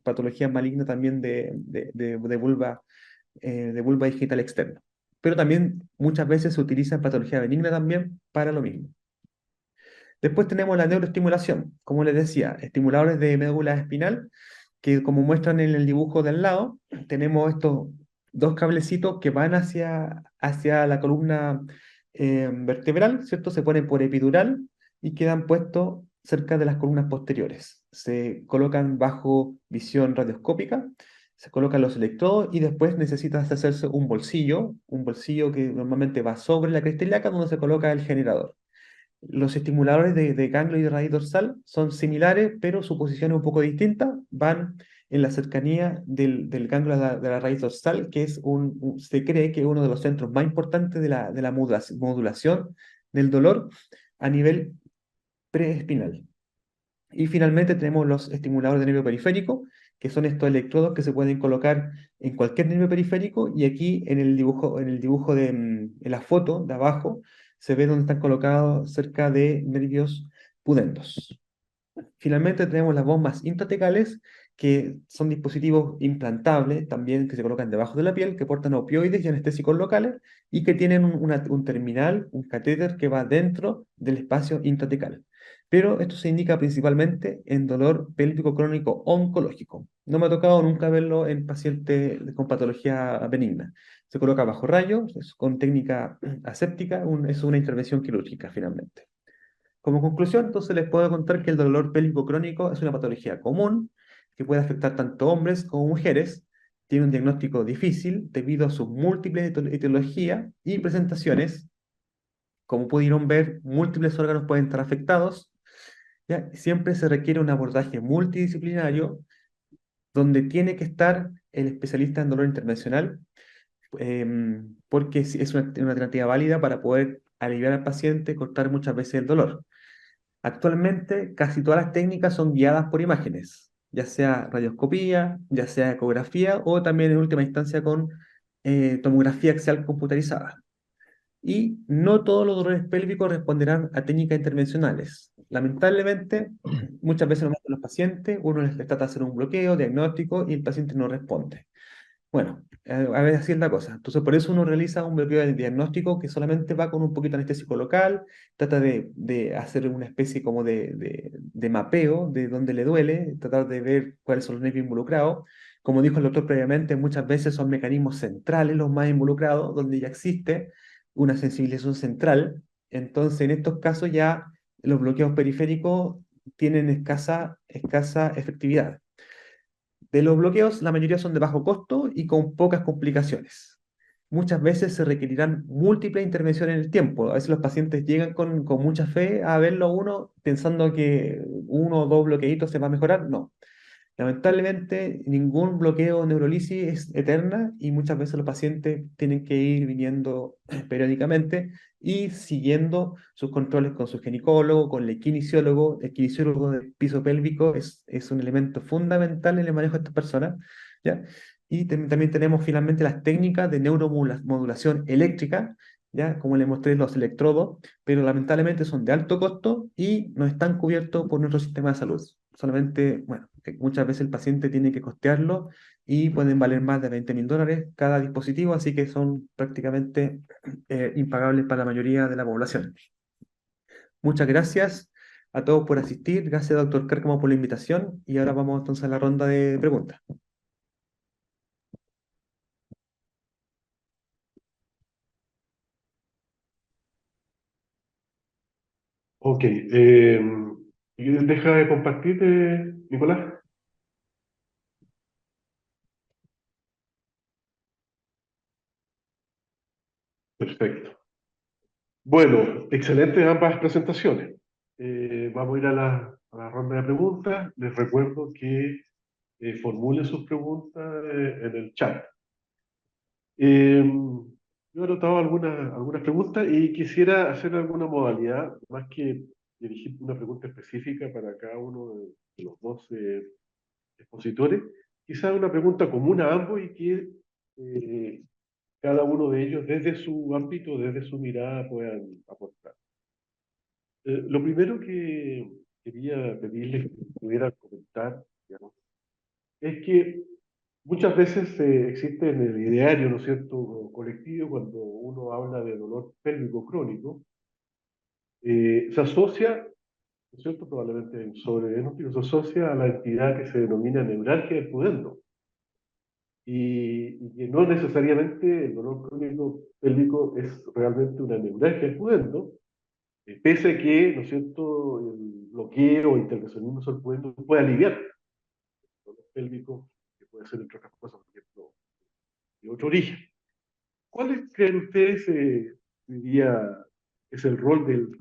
patología maligna también de vulva digital externa. Pero también muchas veces se utiliza en patología benigna también para lo mismo. Después tenemos la neuroestimulación, como les decía, estimuladores de médula espinal, que como muestran en el dibujo del lado, tenemos estos dos cablecitos que van hacia la columna vertebral, ¿cierto? Se ponen por epidural y quedan puestos cerca de las columnas posteriores. Se colocan bajo visión radioscópica, se colocan los electrodos y después necesita hacerse un bolsillo que normalmente va sobre la cresta ilíaca donde se coloca el generador. Los estimuladores de ganglio y de raíz dorsal son similares, pero su posición es un poco distinta. Van en la cercanía del ganglio de la raíz dorsal, que es se cree que es uno de los centros más importantes de la modulación del dolor a nivel preespinal. Y finalmente tenemos los estimuladores de nervio periférico, que son estos electrodos que se pueden colocar en cualquier nervio periférico, y aquí en el dibujo en la foto de abajo se ve donde están colocados cerca de nervios pudendos. Finalmente tenemos las bombas intratecales, que son dispositivos implantables también que se colocan debajo de la piel, que portan opioides y anestésicos locales y que tienen un terminal, un catéter que va dentro del espacio intratecal. Pero esto se indica principalmente en dolor pélvico crónico oncológico. No me ha tocado nunca verlo en pacientes con patología benigna. Se coloca bajo rayos, con técnica aséptica, es una intervención quirúrgica finalmente. Como conclusión, entonces les puedo contar que el dolor pélvico crónico es una patología común que puede afectar tanto hombres como mujeres. Tiene un diagnóstico difícil debido a sus múltiples etiologías y presentaciones. Como pudieron ver, múltiples órganos pueden estar afectados. ¿Ya? Siempre se requiere un abordaje multidisciplinario donde tiene que estar el especialista en dolor intervencional, porque es una alternativa válida para poder aliviar al paciente, cortar muchas veces el dolor. Actualmente, casi todas las técnicas son guiadas por imágenes, ya sea radioscopía, ya sea ecografía o también en última instancia con tomografía axial computarizada. Y no todos los dolores pélvicos responderán a técnicas intervencionales. Lamentablemente, muchas veces los pacientes, uno les trata de hacer un bloqueo diagnóstico y el paciente no responde. Bueno, a ver, así es la cosa. Entonces, por eso uno realiza un bloqueo de diagnóstico que solamente va con un poquito de anestésico local, trata de hacer una especie como de mapeo de dónde le duele, tratar de ver cuáles son los nervios involucrados. Como dijo el doctor previamente, muchas veces son mecanismos centrales los más involucrados, donde ya existe una sensibilización central. Entonces, en estos casos ya los bloqueos periféricos tienen escasa efectividad. De los bloqueos, la mayoría son de bajo costo y con pocas complicaciones. Muchas veces se requerirán múltiples intervenciones en el tiempo. A veces los pacientes llegan con mucha fe a verlo uno pensando que uno o dos bloqueitos se va a mejorar. No. Lamentablemente, ningún bloqueo neurolisis es eterna y muchas veces los pacientes tienen que ir viniendo periódicamente y siguiendo sus controles con su ginecólogo, con el kinesiólogo. El kinesiólogo del piso pélvico es un elemento fundamental en el manejo de estas personas, ¿ya? Y también tenemos finalmente las técnicas de neuromodulación eléctrica, ¿ya? Como les mostré los electrodos, pero lamentablemente son de alto costo y no están cubiertos por nuestro sistema de salud. Solamente, bueno, que muchas veces el paciente tiene que costearlo y pueden valer más de $20.000 cada dispositivo, así que son prácticamente impagables para la mayoría de la población. Muchas gracias a todos por asistir, gracias doctor Cárcamo por la invitación y ahora vamos entonces a la ronda de preguntas. Ok. Deja de compartir, Nicolás. Perfecto. Bueno, excelentes ambas presentaciones. Vamos a ir a la ronda de preguntas. Les recuerdo que formulen sus preguntas en el chat. Yo he anotado algunas preguntas y quisiera hacer alguna modalidad, más que dirigir una pregunta específica para cada uno de los dos expositores, quizás una pregunta común a ambos y que eh, cada uno de ellos, desde su ámbito, desde su mirada, puedan aportar. Lo primero que quería pedirles que pudieran comentar, digamos, es que muchas veces existe en el ideario, ¿no es cierto?, colectivo, cuando uno habla de dolor pélvico crónico, se asocia, ¿no es cierto?, probablemente en sobrediagnóstico, se asocia a la entidad que se denomina neuralgia del pudendo. Y que no necesariamente el dolor crónico pélvico es realmente una neuralgia del pudendo, pese a que, ¿no es cierto?, el bloqueo o intervencionismo sobre el pudendo puede aliviar el dolor pélvico, que puede ser, entre otras cosas, por ejemplo, de otro origen. ¿Cuál creen ustedes, diría, es el rol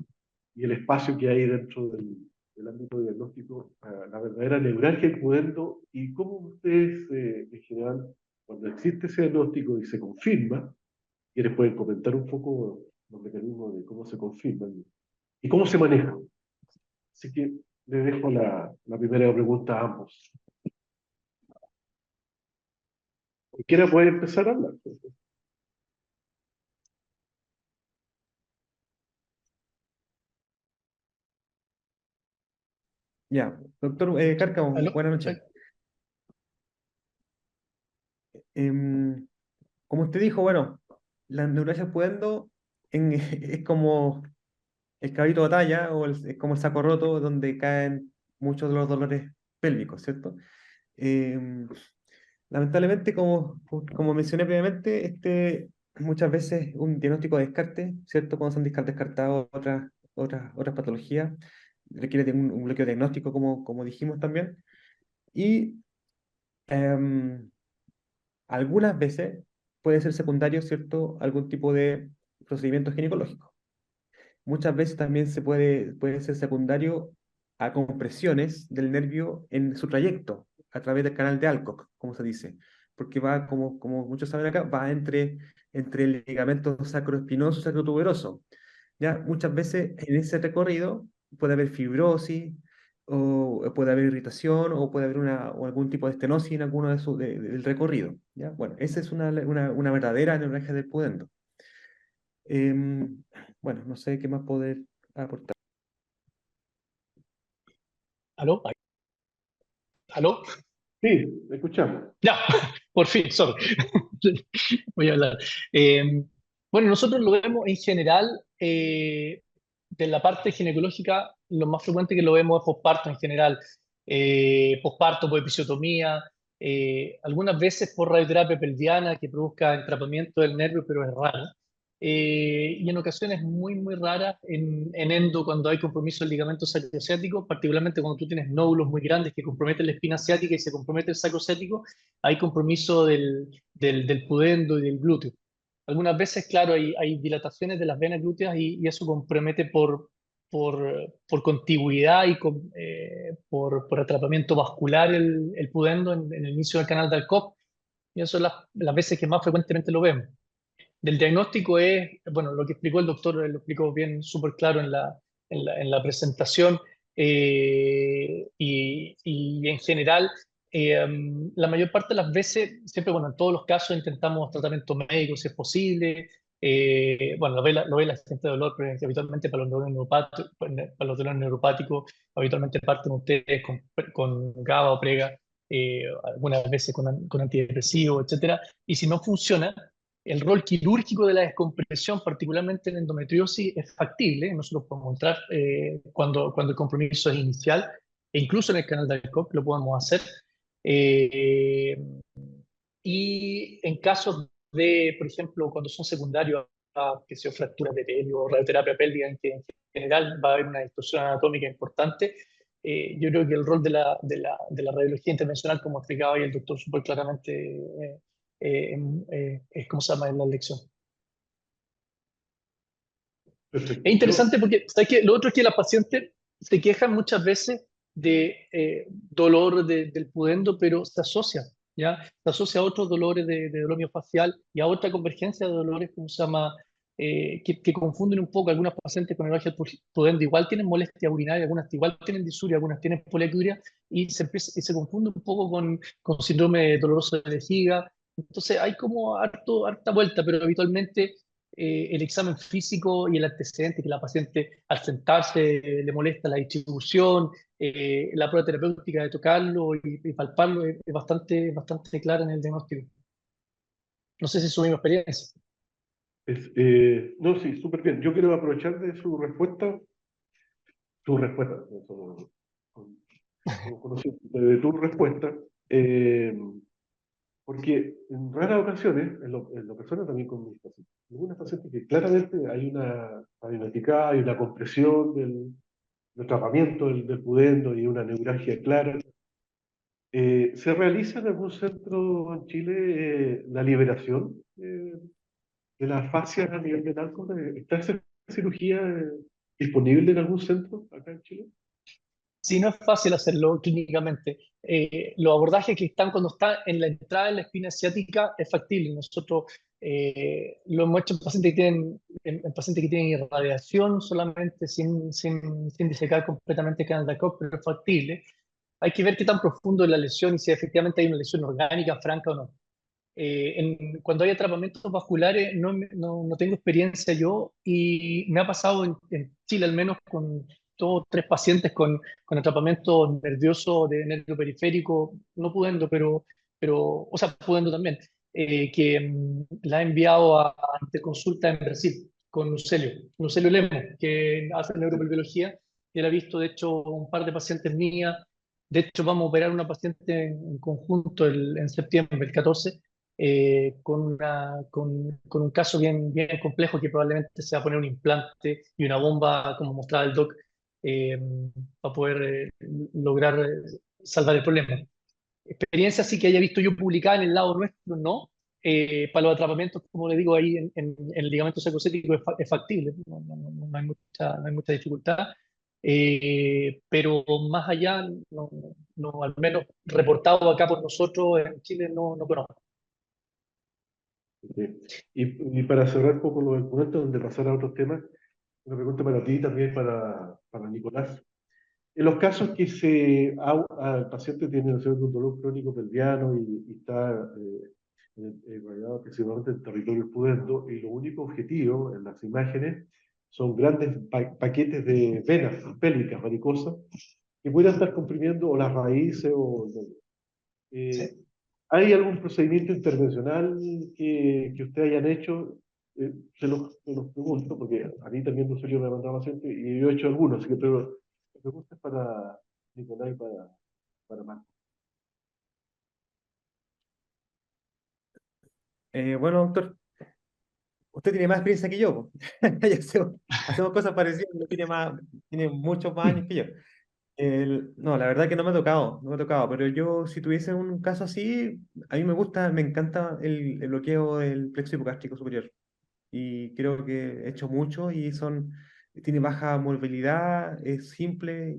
y el espacio que hay dentro del ámbito diagnóstico, la verdadera neuralgia del pudendo, y cómo ustedes, en general, cuando existe ese diagnóstico y se confirma, quienes pueden comentar un poco los mecanismos de cómo se confirman y cómo se manejan? Así que le dejo la primera pregunta a ambos. Cualquiera puede empezar a hablar. Ya, doctor Cárcamo, ¿Aló? buenas noches. Em, Como usted dijo, bueno, la neuralgia pudendo es como el caballito de batalla es como el saco roto donde caen muchos de los dolores pélvicos, ¿cierto? Em, Lamentablemente, como mencioné previamente, muchas veces un diagnóstico de descarte, ¿cierto? Cuando son descartados otras patologías, requiere de un bloqueo diagnóstico, como dijimos también. Y em, algunas veces puede ser secundario, ¿cierto? Algún tipo de procedimiento ginecológico. Muchas veces también puede ser secundario a compresiones del nervio en su trayecto, a través del canal de Alcock, como se dice, porque va, como muchos saben acá, va entre el ligamento sacroespinoso y sacrotuberoso. ¿Ya? Muchas veces en ese recorrido puede haber fibrosis, o puede haber irritación, o puede haber o algún tipo de estenosis en alguno del recorrido. ¿Ya? Bueno, esa es una verdadera neuralgia del pudendo. Em, bueno, no sé qué más poder aportar. ¿Aló? ¿Aló? Sí, escuchamos. Ya, por fin, sorry. Voy a hablar. Bueno, nosotros lo vemos en general, de la parte ginecológica, lo más frecuente que lo vemos es posparto en general. Posparto por episiotomía, algunas veces por radioterapia pelviana que produzca entrapamiento del nervio, pero es raro. y en ocasiones muy raras en endo cuando hay compromiso del ligamento sacrociático, particularmente cuando tú tienes nódulos muy grandes que comprometen la espina ciática y se compromete el sacrociático, hay compromiso del pudendo y del glúteo. Algunas veces, claro, hay dilataciones de las venas glúteas y eso compromete por contigüidad y por atrapamiento vascular el pudendo en el inicio del canal de Alcock, y eso es las veces que más frecuentemente lo vemos. Del diagnóstico es, bueno, lo que explicó el doctor, lo explicó bien, súper claro en la presentación, y en general, la mayor parte de las veces, siempre, bueno, en todos los casos intentamos tratamiento médico si es posible. Bueno, lo ve la gente de dolor, pero habitualmente para los dolores neuropáticos, habitualmente parten ustedes con GABA o prega, algunas veces con antidepresivos, etcétera. Y si no funciona, el rol quirúrgico de la descompresión, particularmente en endometriosis, es factible. Nosotros podemos entrar cuando el compromiso es inicial, e incluso en el canal de Alcock lo podemos hacer. Eh, y en casos de, por ejemplo, cuando son secundarios a que sea fracturas de pelvis o radioterapia pélvica, en que en general va a haber una distorsión anatómica importante, yo creo que el rol de la radiología intervencional, como explicaba ahí el doctor súper claramente, es como se llama en la lección. Perfecto. Es interesante porque, ¿sabes qué? Lo otro es que las pacientes se quejan muchas veces de dolor del pudendo, pero se asocia, ¿ya? Se asocia a otros dolores de dolor miofacial y a otra convergencia de dolores, como se llama, que confunden un poco. Algunas pacientes con neuralgia del pudendo igual tienen molestia urinaria, algunas igual tienen disuria, algunas tienen poliacuria, y se confunde un poco con síndrome doloroso de vejiga. Entonces hay como harta vuelta, pero habitualmente el examen físico y el antecedente que la paciente al sentarse le molesta la distribución, la prueba terapéutica de tocarlo y palparlo es bastante clara en el diagnóstico. No sé si es su misma experiencia. No, sí, súper bien. Yo quiero aprovechar de su respuesta, como conocimiento de tu respuesta, porque en raras ocasiones, en lo personal también con mis pacientes, algunas pacientes que claramente hay una adenoticada, hay una compresión del atrapamiento del pudendo y una neuralgia clara. ¿Se realiza en algún centro en Chile la liberación de las fascias a nivel del arco? ¿Está esa cirugía disponible en algún centro acá en Chile? Sí, no es fácil hacerlo clínicamente. Los abordajes que están cuando está en la entrada de la espina ciática es factible. Nosotros lo hemos hecho en pacientes en pacientes que tienen irradiación solamente sin disecar completamente el canal de Koch, pero es factible. Hay que ver qué tan profundo es la lesión y si efectivamente hay una lesión orgánica franca o no. Cuando hay atrapamientos vasculares, no tengo experiencia yo, y me ha pasado en Chile al menos con 2 o 3 pacientes con atrapamiento nervioso de nervio periférico, no pudendo, o sea, pudendo también, que la ha enviado a interconsulta en Brasil con Lucelio Lemo, que hace neuroperbiología, que él ha visto, de hecho, un par de pacientes mías. De hecho, vamos a operar una paciente en conjunto en septiembre, el 14, con un caso bien complejo, que probablemente se va a poner un implante y una bomba, como mostraba el doc, eh, para poder lograr salvar el problema. Experiencia sí que haya visto yo publicada en el lado nuestro, no. Para los atrapamientos, como le digo, ahí en el ligamento sacrocético es factible, no hay mucha dificultad. Pero más allá, al menos reportado acá por nosotros en Chile, no conozco. Sí. Y para cerrar un poco lo del punto, donde pasar a otros temas, una pregunta para ti y también para Nicolás. En los casos que el paciente tiene, ¿no es cierto?, un dolor crónico pelviano y está rayado principalmente en territorio pudendo, y lo único objetivo en las imágenes son grandes paquetes de venas pélvicas varicosas que puedan estar comprimiendo o las raíces Sí. eh, ¿hay algún procedimiento intervencional que ustedes hayan hecho? Se los pregunto, porque a mí también no soy yo me ha mandado paciente y yo he hecho algunos, así que pero la pregunta es para Nicolás y para Marco. Bueno, doctor, Usted tiene más experiencia que yo, po. Ya hacemos cosas parecidas, usted tiene muchos más años que yo. No, la verdad que no me ha tocado, no me ha tocado, pero yo si tuviese un caso así, a mí me gusta, me encanta el bloqueo del plexo hipogástrico superior. Y creo que he hecho mucho y tiene baja movilidad, es simple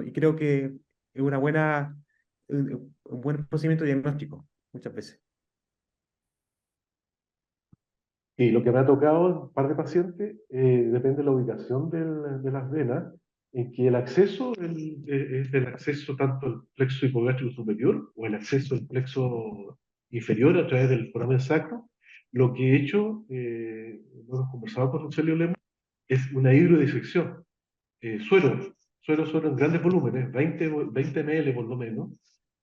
y creo que es un buen procedimiento diagnóstico muchas veces. Y lo que me ha tocado en un par de pacientes, depende de la ubicación de las venas, en que el acceso es el acceso tanto al plexo hipogástrico superior o el acceso al plexo inferior a través del foramen sacro. Lo que he hecho, lo hemos conversado con Rogelio Lemos, es una hidrodisección. Suero en grandes volúmenes, 20 ml por lo menos,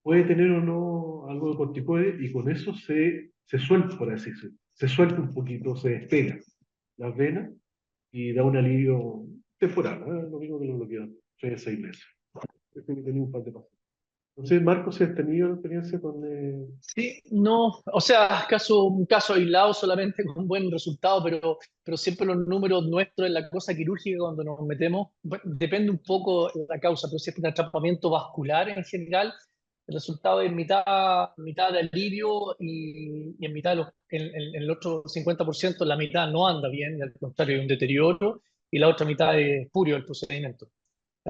puede tener o no algo de corticoide y con eso se suelta, por así decirlo, se suelta un poquito, se despega las venas y da un alivio temporal, ¿eh? Lo mismo que lo bloquea 3 a 6 meses. Este que tenía un par de pasos. Entonces, Marcos, ¿si has tenido experiencia con... Sí, no, o sea, un caso aislado solamente con buen resultado, pero siempre los números nuestros en la cosa quirúrgica cuando nos metemos, bueno, depende un poco de la causa, pero si es un atrapamiento vascular en general, el resultado es mitad de alivio y en mitad en el otro 50% la mitad no anda bien, y al contrario hay un deterioro, y la otra mitad es purio el procedimiento.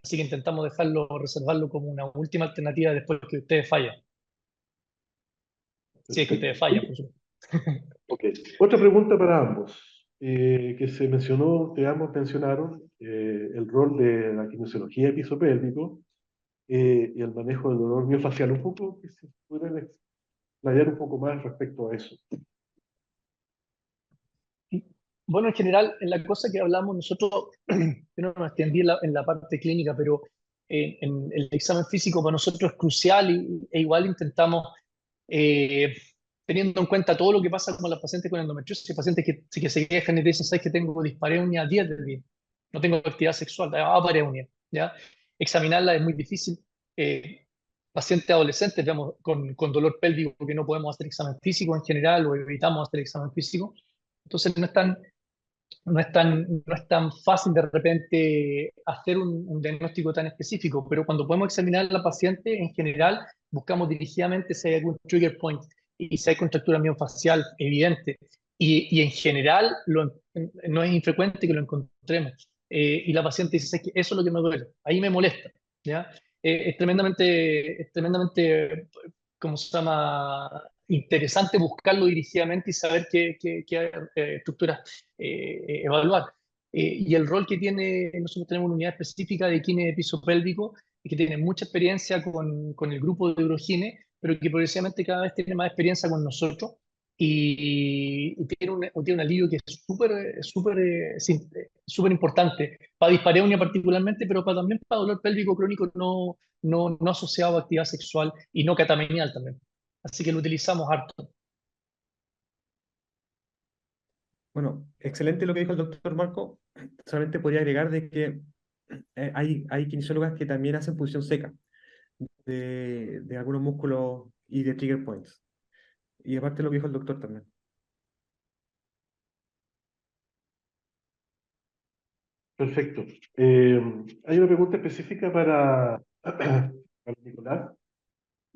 Así que intentamos reservarlo como una última alternativa después que ustedes fallan. Si es que ustedes Perfecto. fallan, por supuesto. Ok. Otra pregunta para ambos, que se mencionó, que ambos mencionaron, el rol de la kinesiología de piso pélvico y el manejo del dolor miofacial. Un poco, que se pueden explayar un poco más respecto a eso. Bueno, en general, en la cosa que hablamos nosotros, yo no me extendí en la parte clínica, pero en el examen físico para nosotros es crucial e igual intentamos, eh, teniendo en cuenta todo lo que pasa con los pacientes con endometriosis, pacientes que se quejan y te dicen, ¿sabes que tengo dispareunia 10 de 10? No tengo actividad sexual, apareunia, ¿ya? Examinarla es muy difícil. Pacientes adolescentes, digamos, con dolor pélvico que no podemos hacer examen físico en general o evitamos hacer examen físico. Entonces no es tan fácil de repente hacer un diagnóstico tan específico, pero cuando podemos examinar a la paciente, en general, buscamos dirigidamente si hay algún trigger point y si hay contractura miofacial evidente. Y en general no es infrecuente que lo encontremos. Y la paciente dice: "Es que eso es lo que me duele, ahí me molesta". ¿Ya? Es tremendamente, ¿cómo se llama? Interesante buscarlo dirigidamente y saber qué estructuras evaluar. Y el rol que tiene, nosotros tenemos una unidad específica de kine de piso pélvico y que tiene mucha experiencia con el grupo de urogine, pero que progresivamente cada vez tiene más experiencia con nosotros y tiene un alivio que es súper importante para dispareunia particularmente, pero también para dolor pélvico crónico no asociado a actividad sexual y no catamenial también. Así que lo utilizamos harto. Bueno, excelente lo que dijo el doctor Marco. Solamente podría agregar de que hay kinesiólogas que también hacen punción seca de algunos músculos y de trigger points. Y aparte lo que dijo el doctor también. Perfecto. Hay una pregunta específica para Nicolás.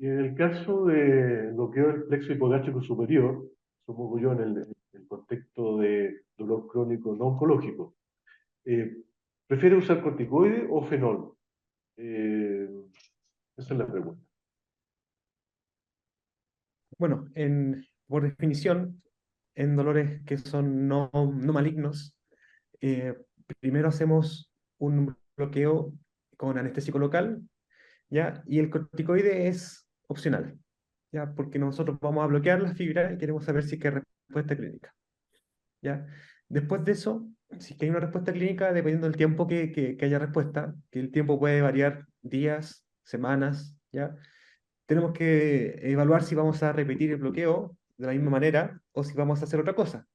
Y en el caso de bloqueo del plexo hipogástrico superior, supongo yo en el contexto de dolor crónico no oncológico, eh, ¿prefiere usar corticoide o fenol? Eh, Esa es la pregunta. Bueno, por definición, en dolores que son no malignos, eh, primero hacemos un bloqueo con anestésico local, ¿ya? Y el corticoide es opcional, ¿ya? Porque nosotros vamos a bloquear la fibra y queremos saber si hay respuesta clínica, ¿ya? Después de eso, si es que hay una respuesta clínica, dependiendo del tiempo que haya respuesta, que el tiempo puede variar días, semanas, ¿ya? Tenemos que evaluar si vamos a repetir el bloqueo de la misma manera o si vamos a hacer otra cosa.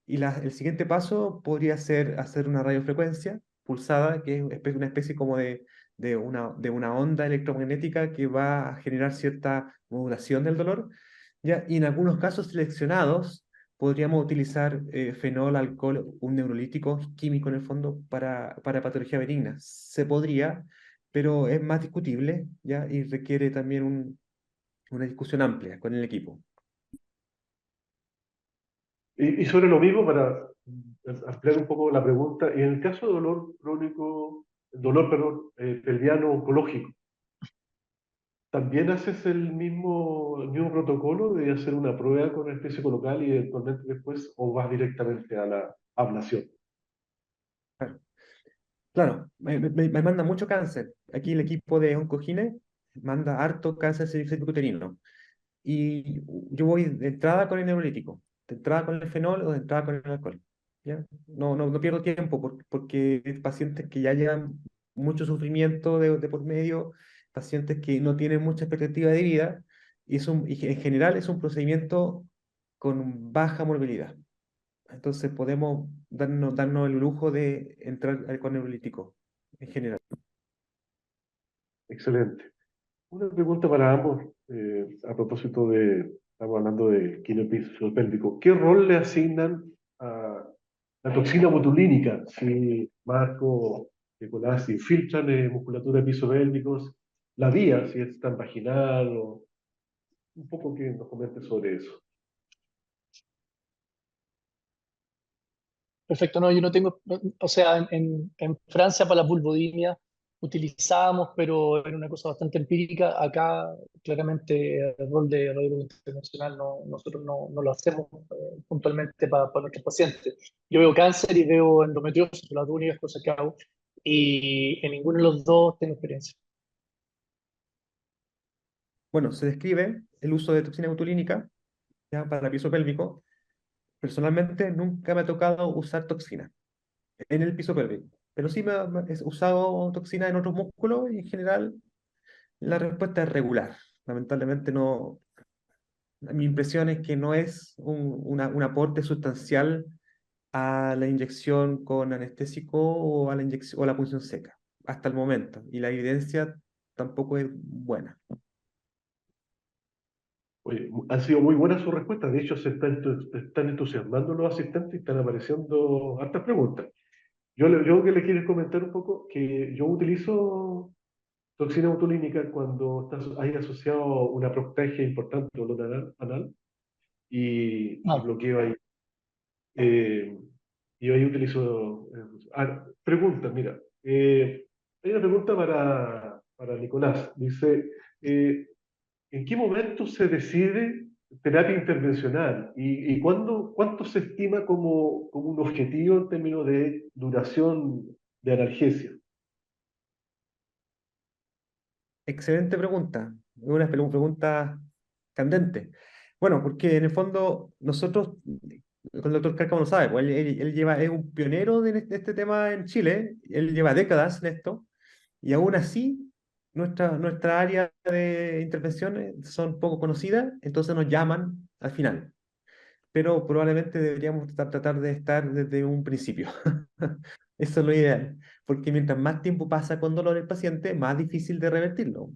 Y el siguiente paso podría ser hacer una radiofrecuencia pulsada, que es una especie como de una onda electromagnética que va a generar cierta modulación del dolor, ¿ya? Y en algunos casos seleccionados podríamos utilizar fenol, alcohol, un neurolítico químico en el fondo para patología benigna. Se podría, pero es más discutible, ¿ya? Y requiere también una discusión amplia con el equipo. Y sobre lo mismo, para ampliar un poco la pregunta, en el caso de dolor crónico, dolor, perdón, pelviano oncológico, ¿también haces el mismo protocolo de hacer una prueba con anestésico local y eventualmente después o vas directamente a la ablación? Claro, claro, me manda mucho cáncer. Aquí el equipo de Oncogine manda harto cáncer cervicuterino. Y yo voy de entrada con el neurolítico, de entrada con el fenol o de entrada con el alcohol. ¿Ya? No pierdo tiempo porque es pacientes que ya llevan mucho sufrimiento de por medio, pacientes que no tienen mucha expectativa de vida, y en general es un procedimiento con baja morbilidad. Entonces podemos darnos el lujo de entrar con neurolítico en general. Excelente. Una pregunta para ambos, a propósito estamos hablando de quinopiso pélvico. ¿Qué rol le asignan a la toxina botulínica? Si Marco, Nicolás, si infiltran musculatura de piso pélvicos, la vía, si es tan vaginal, o un poco que nos comente sobre eso. Perfecto, no, yo no tengo, o sea, en Francia para la vulvodimia utilizábamos, pero era una cosa bastante empírica. Acá, claramente, el rol de radiólogo intervencional nosotros no lo hacemos puntualmente para nuestros pacientes. Yo veo cáncer y veo endometriosis, son las dos únicas cosas que hago, y en ninguno de los dos tengo experiencia. Bueno, se describe el uso de toxina botulínica, ya, para el piso pélvico. Personalmente nunca me ha tocado usar toxina en el piso pélvico, pero sí he usado toxina en otros músculos y en general la respuesta es regular. Lamentablemente no, mi impresión es que no es un aporte sustancial a la inyección con anestésico o a la inyección o a la punción seca, hasta el momento, y la evidencia tampoco es buena. Oye, han sido muy buenas sus respuestas. De hecho, están entusiasmando los asistentes y están apareciendo hartas preguntas. Yo que le quiero comentar un poco que yo utilizo toxina botulínica cuando hay asociado una proctagia importante, dolor anal, y No, bloqueo ahí. Eh, y ahí utilizo... pregunta, mira. Hay una pregunta para Nicolás. Dice, ¿en qué momento se decide terapia intervencional? ¿Y cuánto se estima como un objetivo en términos de duración de analgesia? Excelente pregunta, es una pregunta candente. Bueno, porque en el fondo nosotros, el doctor Cárcamo lo sabe, pues él es un pionero de este tema en Chile, él lleva décadas en esto, y aún así nuestra área de intervención son poco conocidas, entonces nos llaman al final, pero probablemente deberíamos tratar de estar desde un principio. Eso es lo ideal, porque mientras más tiempo pasa con dolor el paciente, más difícil de revertirlo,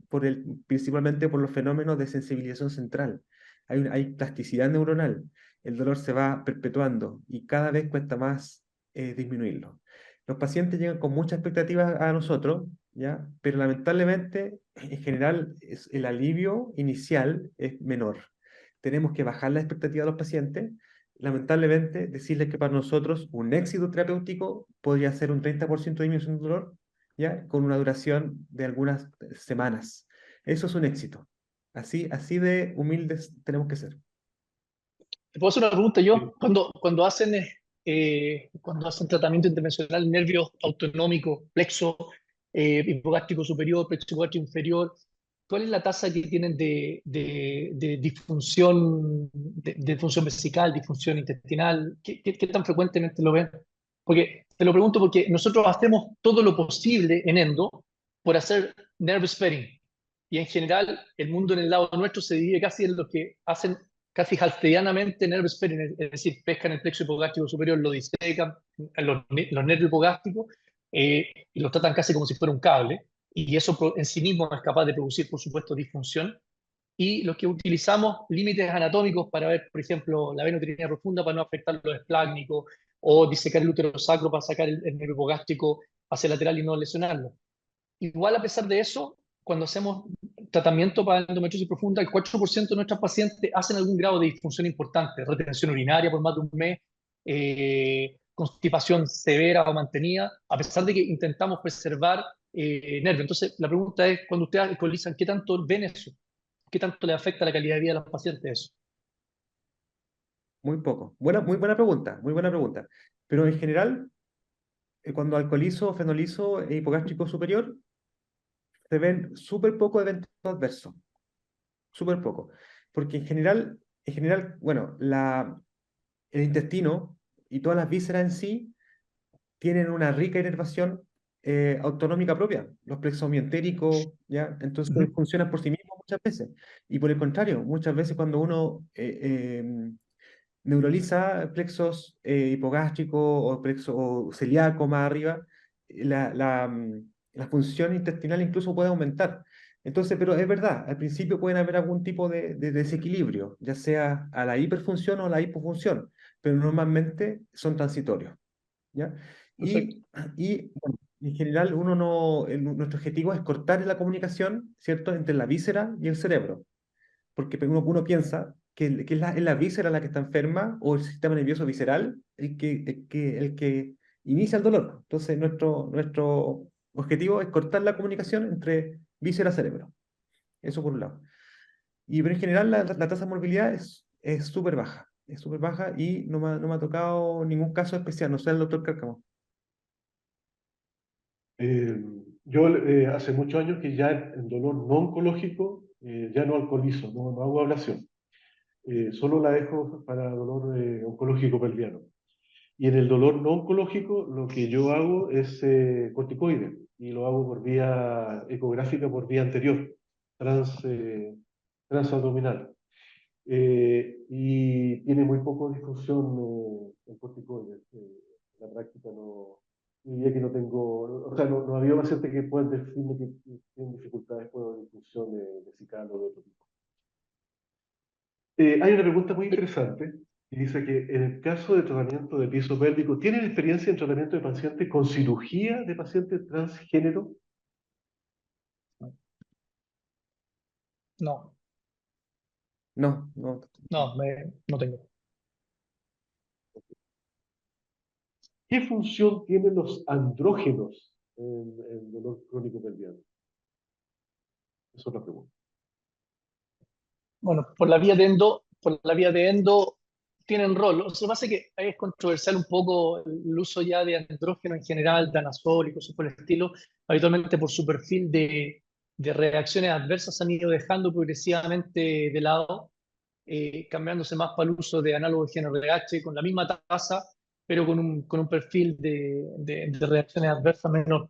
principalmente por los fenómenos de sensibilización central. Hay plasticidad neuronal, el dolor se va perpetuando y cada vez cuesta más disminuirlo. Los pacientes llegan con muchas expectativas a nosotros, ¿ya? Pero lamentablemente, en general, el alivio inicial es menor. Tenemos que bajar la expectativa de los pacientes. Lamentablemente, decirles que para nosotros un éxito terapéutico podría ser un 30% de disminución de dolor, ¿ya? Con una duración de algunas semanas. Eso es un éxito. Así de humildes tenemos que ser. te puedo hacer una pregunta yo. Cuando hacen tratamiento intervencional nervio autonómico, plexo hipogástrico superior, plexo hipogástrico inferior, ¿cuál es la tasa que tienen de disfunción, de disfunción vesical, disfunción intestinal? ¿Qué tan frecuentemente lo ven? Porque te lo pregunto porque nosotros hacemos todo lo posible en endo por hacer nerve sparing. Y en general, el mundo en el lado nuestro se divide casi en los que hacen casi haltedianamente nerve sparing, es decir, pescan el plexo hipogástrico superior, lo disecan, los nervios hipogástricos, y los tratan casi como si fuera un cable, y eso en sí mismo es capaz de producir, por supuesto, disfunción. y los que utilizamos límites anatómicos para ver, por ejemplo, la venotinía profunda para no afectar los esplácnicos, o disecar el útero sacro para sacar el nervio hipogástrico hacia el lateral y no lesionarlo. Igual, a pesar de eso, cuando hacemos tratamiento para endometriosis profunda, el 4% de nuestros pacientes hacen algún grado de disfunción importante, retención urinaria por más de un mes, constipación severa o mantenida, a pesar de que intentamos preservar nervio. Entonces, la pregunta es, cuando ustedes alcoholizan, ¿qué tanto ven eso? ¿Qué tanto le afecta la calidad de vida de los pacientes eso? Muy poco. Muy buena pregunta, muy buena pregunta. Pero en general, cuando alcoholizo, fenolizo e hipogástrico superior, se ven súper poco eventos adversos, súper poco. Porque en general, bueno, el intestino y todas las vísceras en sí tienen una rica inervación autonómica propia, los plexos mientéricos, ¿ya? Entonces Ujú. funcionan por sí mismos muchas veces. Y por el contrario, muchas veces cuando uno neuraliza plexos hipogástricos o plexo o celíaco más arriba, la función intestinal incluso puede aumentar. Entonces, pero es verdad, al principio pueden haber algún tipo de desequilibrio, ya sea a la hiperfunción o a la hipofunción, pero normalmente son transitorios. ¿Ya? Perfecto. Bueno, en general, uno no, nuestro objetivo es cortar la comunicación, ¿cierto?, entre la víscera y el cerebro, porque uno piensa que es la víscera la que está enferma o el sistema nervioso visceral el que inicia el dolor. Entonces, nuestro objetivo es cortar la comunicación entre víscera-cerebro. Eso por un lado. Pero en general la tasa de morbilidad es súper baja y no me ha tocado ningún caso especial, no sé el doctor Cárcamo. Eh, yo hace muchos años que ya el dolor no oncológico ya no alcoholizo, no hago ablación. Solo la dejo para dolor oncológico pelviano. Y en el dolor no oncológico lo que yo hago es corticoide y lo hago por vía ecográfica, por vía anterior, transabdominal. Y tiene muy poco difusión en corticoides. En la práctica no, diría que no tengo, o sea, no ha habido pacientes que puedan decirme que tienen dificultades por difusión de cical o de otro tipo. Hay una pregunta muy interesante que dice que en el caso de tratamiento de piso pélvico, ¿tienen experiencia en tratamiento de pacientes con cirugía de pacientes transgénero? No, No, no. no tengo. ¿Qué función tienen los andrógenos en el dolor crónico pelviano? Es otra pregunta. Bueno, por la vía de endo tienen rol. O sea, lo que pasa es que es controversial un poco el uso ya de andrógeno en general, danazol y cosas por el estilo. Habitualmente por su perfil de reacciones adversas se han ido dejando progresivamente de lado, cambiándose más para el uso de análogos de GnRH con la misma tasa, pero con un perfil de reacciones adversas menor.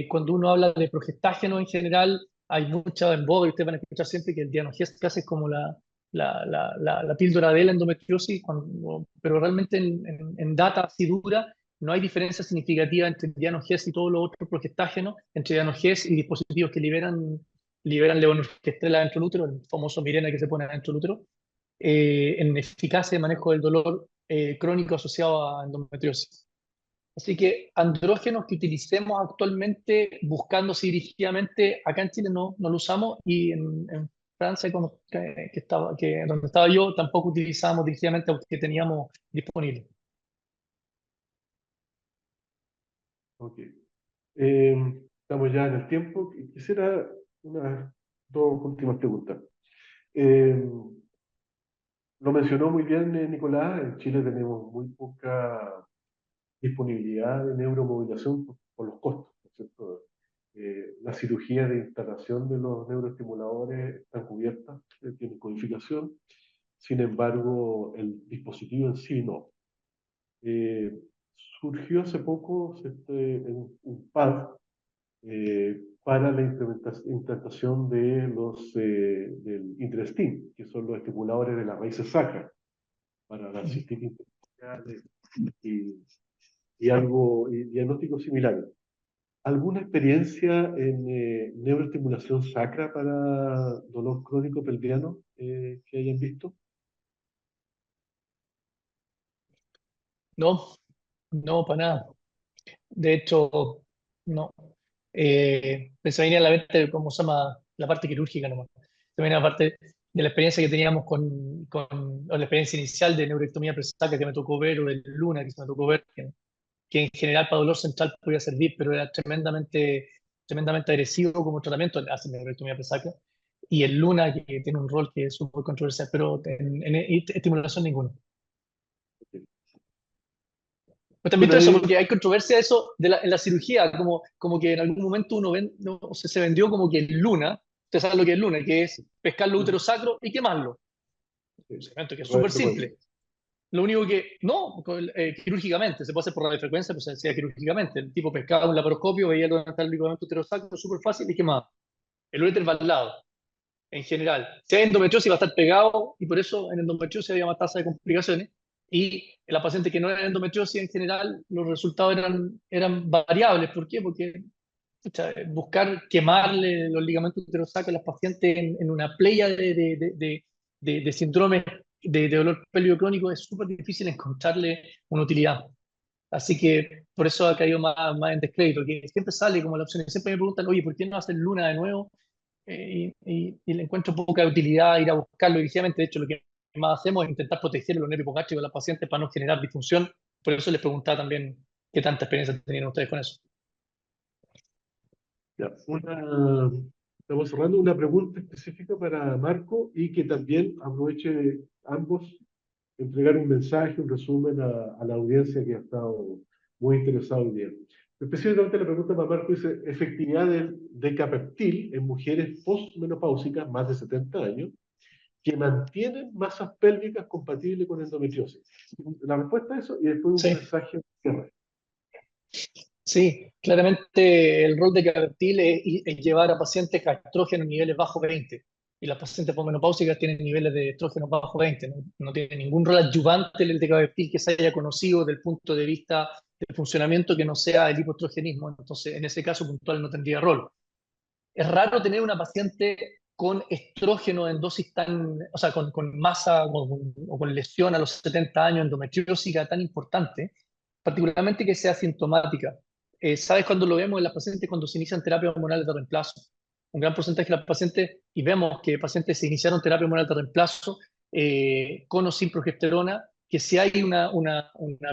Cuando uno habla de progestágeno en general, hay mucha en boga y ustedes van a escuchar siempre que el Dianogest casi es como la píldora de la endometriosis, pero realmente en data así dura no hay diferencia significativa entre Dianogest y todos los otros progestágenos, entre Dianogest y dispositivos que liberan levonorgestrel adentro del útero, el famoso Mirena que se pone adentro del útero, en eficacia de manejo del dolor crónico asociado a endometriosis. Así que andrógenos que utilicemos actualmente buscándose dirigidamente, acá en Chile no lo usamos y en Francia, donde estaba yo, tampoco utilizábamos dirigidamente los que teníamos disponibles. Ok. Estamos ya en el tiempo. Quisiera unas dos últimas preguntas. Eh, lo mencionó muy bien Nicolás, en Chile tenemos muy poca disponibilidad de neuromodulación por los costos, ¿no es cierto? Las cirugías de instalación de los neuroestimuladores están cubiertas, tienen codificación, sin embargo, el dispositivo en sí no. Eh, surgió hace poco un PAD para la implantación de del Intrestin, que son los estimuladores de las raíces sacras, para la cistitis intersticial y diagnósticos similares. ¿Alguna experiencia en neuroestimulación sacra para dolor crónico pelviano que hayan visto? No, no, para nada. De hecho, no. Me se venía a la mente, ¿cómo se llama? La parte quirúrgica nomás. Se venía la parte de la experiencia que teníamos o la experiencia inicial de neuroectomía presaca que me tocó ver, o del Luna que se me tocó ver, que en general para dolor central podía servir, pero era tremendamente agresivo como tratamiento, hace neuroectomía presaca. Y el Luna, que tiene un rol que es súper controversial, pero en estimulación ninguna. Pero también Bueno, todo eso, porque hay controversia de eso en la cirugía, como que en algún momento uno no, se vendió como que el Luna, usted sabe lo que es Luna, que es pescar los úteros sacros y quemarlo. Un procedimiento que es súper simple. Lo único que, no, quirúrgicamente, se puede hacer por radiofrecuencia, pues se hacía quirúrgicamente. El tipo pescaba un laparoscopio, veía dónde está el ligamento uterosacro, súper fácil y quemaba. El uréter va al lado, en general. Si hay endometriosis va a estar pegado y por eso en endometriosis había más tasa de complicaciones. Y en la paciente que no era endometriosis, en general, los resultados eran variables. ¿Por qué? Porque pucha, buscar quemarle los ligamentos uterosacros a las pacientes en una playa de síndromes de dolor pélvico crónico es súper difícil encontrarle una utilidad. Así que por eso ha caído más en descrédito, que siempre sale como la opción. Y siempre me preguntan, oye, ¿por qué no hacer Luna de nuevo? Y le encuentro poca utilidad ir a buscarlo inicialmente. De hecho, lo que más hacemos es intentar proteger los nervios hipogástricos de las pacientes para no generar disfunción. Por eso les preguntaba también qué tanta experiencia tenían ustedes con eso. Ya, estamos cerrando una pregunta específica para Marco y que también aproveche ambos entregar un mensaje, un resumen a la audiencia que ha estado muy interesada hoy día. Específicamente la pregunta para Marco dice, efectividad del decapeptil en mujeres postmenopáusicas, más de 70 años, que mantienen masas pélvicas compatibles con endometriosis. La respuesta a eso y después un Sí. mensaje de cierre. Sí, claramente el rol de Cartil es llevar a pacientes a estrógeno en niveles bajo 20. Y las pacientes posmenopáusicas tienen niveles de estrógeno bajo 20. No tiene ningún rol adyuvante el decabertil que se haya conocido desde el punto de vista del funcionamiento que no sea el hipoestrogenismo. Entonces, en ese caso puntual no tendría rol. Es raro tener una paciente con estrógeno en dosis tan, o sea, con masa o con lesión a los 70 años, endometriósica tan importante, particularmente que sea sintomática. ¿Sabes cuándo lo vemos en las pacientes? Cuando se inician terapia hormonal de reemplazo. Un gran porcentaje de las pacientes, y vemos que pacientes se iniciaron terapia hormonal de reemplazo con o sin progesterona, que si hay una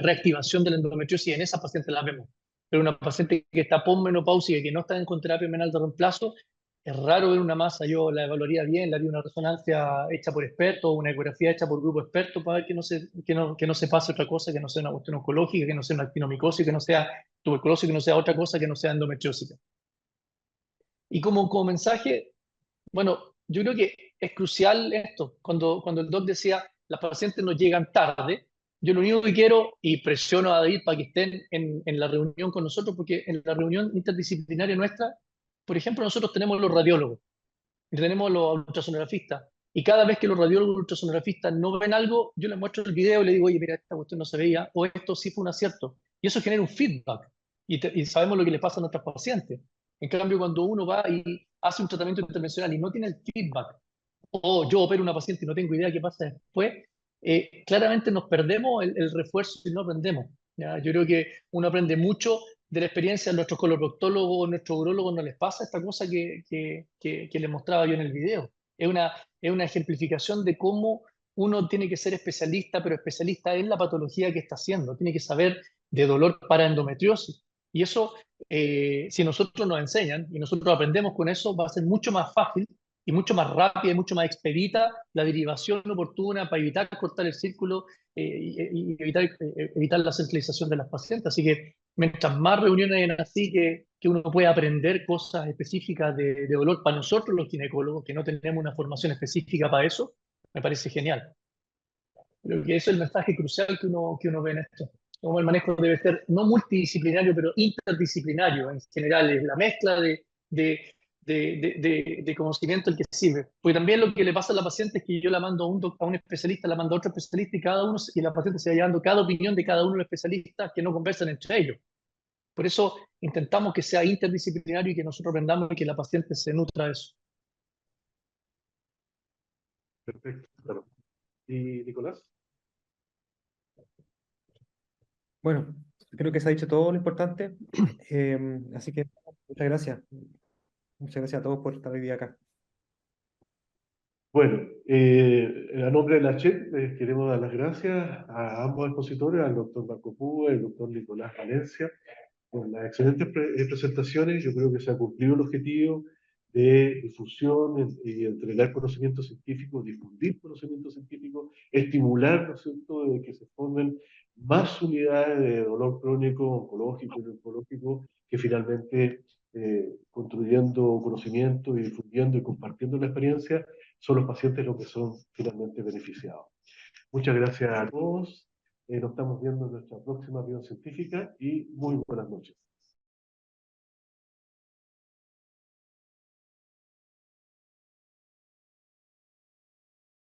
reactivación de la endometriosis, en esas pacientes las vemos. Pero una paciente que está posmenopáusica y que no está con terapia hormonal de reemplazo, es raro ver una masa. Yo la evaluaría bien, le haría una resonancia hecha por expertos, una ecografía hecha por grupo experto para ver que no se pase otra cosa, que no sea una cuestión oncológica, que no sea una actinomicosis, que no sea tuberculosis, que no sea otra cosa, que no sea endometriósica. Y como mensaje, bueno, yo creo que es crucial esto. Cuando el doc decía, las pacientes nos llegan tarde, yo lo único que quiero y presiono a David para que estén en la reunión con nosotros, porque en la reunión interdisciplinaria nuestra, por ejemplo, nosotros tenemos los radiólogos y tenemos los ultrasonografistas. Y cada vez que los radiólogos y ultrasonografistas no ven algo, yo les muestro el video y les digo, oye, mira, esta cuestión no se veía, o esto sí fue un acierto. Y eso genera un feedback. Y sabemos lo que le pasa a nuestros pacientes. En cambio, cuando uno va y hace un tratamiento intervencional y no tiene el feedback, o yo opero a una paciente y no tengo idea qué pasa después, claramente nos perdemos el refuerzo y no aprendemos. ¿Ya? Yo creo que uno aprende mucho de la experiencia de nuestros coloproctólogos, nuestros urólogos, no les pasa esta cosa que les mostraba yo en el video. Es una ejemplificación de cómo uno tiene que ser especialista, pero especialista en la patología que está haciendo. Tiene que saber de dolor para endometriosis. Y eso, si nosotros nos enseñan y nosotros aprendemos con eso, va a ser mucho más fácil y mucho más rápida y mucho más expedita la derivación oportuna para evitar cortar el círculo y evitar la centralización de las pacientes. Así que mientras más reuniones hay así que uno puede aprender cosas específicas de dolor para nosotros los ginecólogos, que no tenemos una formación específica para eso, me parece genial. Creo que eso es el mensaje crucial que uno ve en esto. Como el manejo debe ser no multidisciplinario, pero interdisciplinario en general, es la mezcla de conocimiento el que sirve. Porque también lo que le pasa a la paciente es que yo la mando a un especialista, la mando a otro especialista y la paciente se va llevando cada opinión de cada uno de los especialistas que no conversan entre ellos. Por eso intentamos que sea interdisciplinario y que nosotros aprendamos y que la paciente se nutra de eso. Perfecto, claro. ¿Y Nicolás? Bueno, creo que se ha dicho todo lo importante, así que muchas gracias. Muchas gracias a todos por estar hoy día acá. Bueno, a nombre de la CHEP les queremos dar las gracias a ambos expositores, al doctor Marco Púa y al doctor Nicolás Valencia, por las excelentes presentaciones. Yo creo que se ha cumplido el objetivo de difusión y entregar conocimiento científico, difundir conocimiento científico, estimular, ¿no es cierto?, de que se formen más unidades de dolor crónico, oncológico y oncológico, que finalmente, construyendo conocimiento y difundiendo y compartiendo la experiencia, son los pacientes los que son finalmente beneficiados. Muchas gracias a todos. Nos estamos viendo en nuestra próxima reunión científica y muy buenas noches.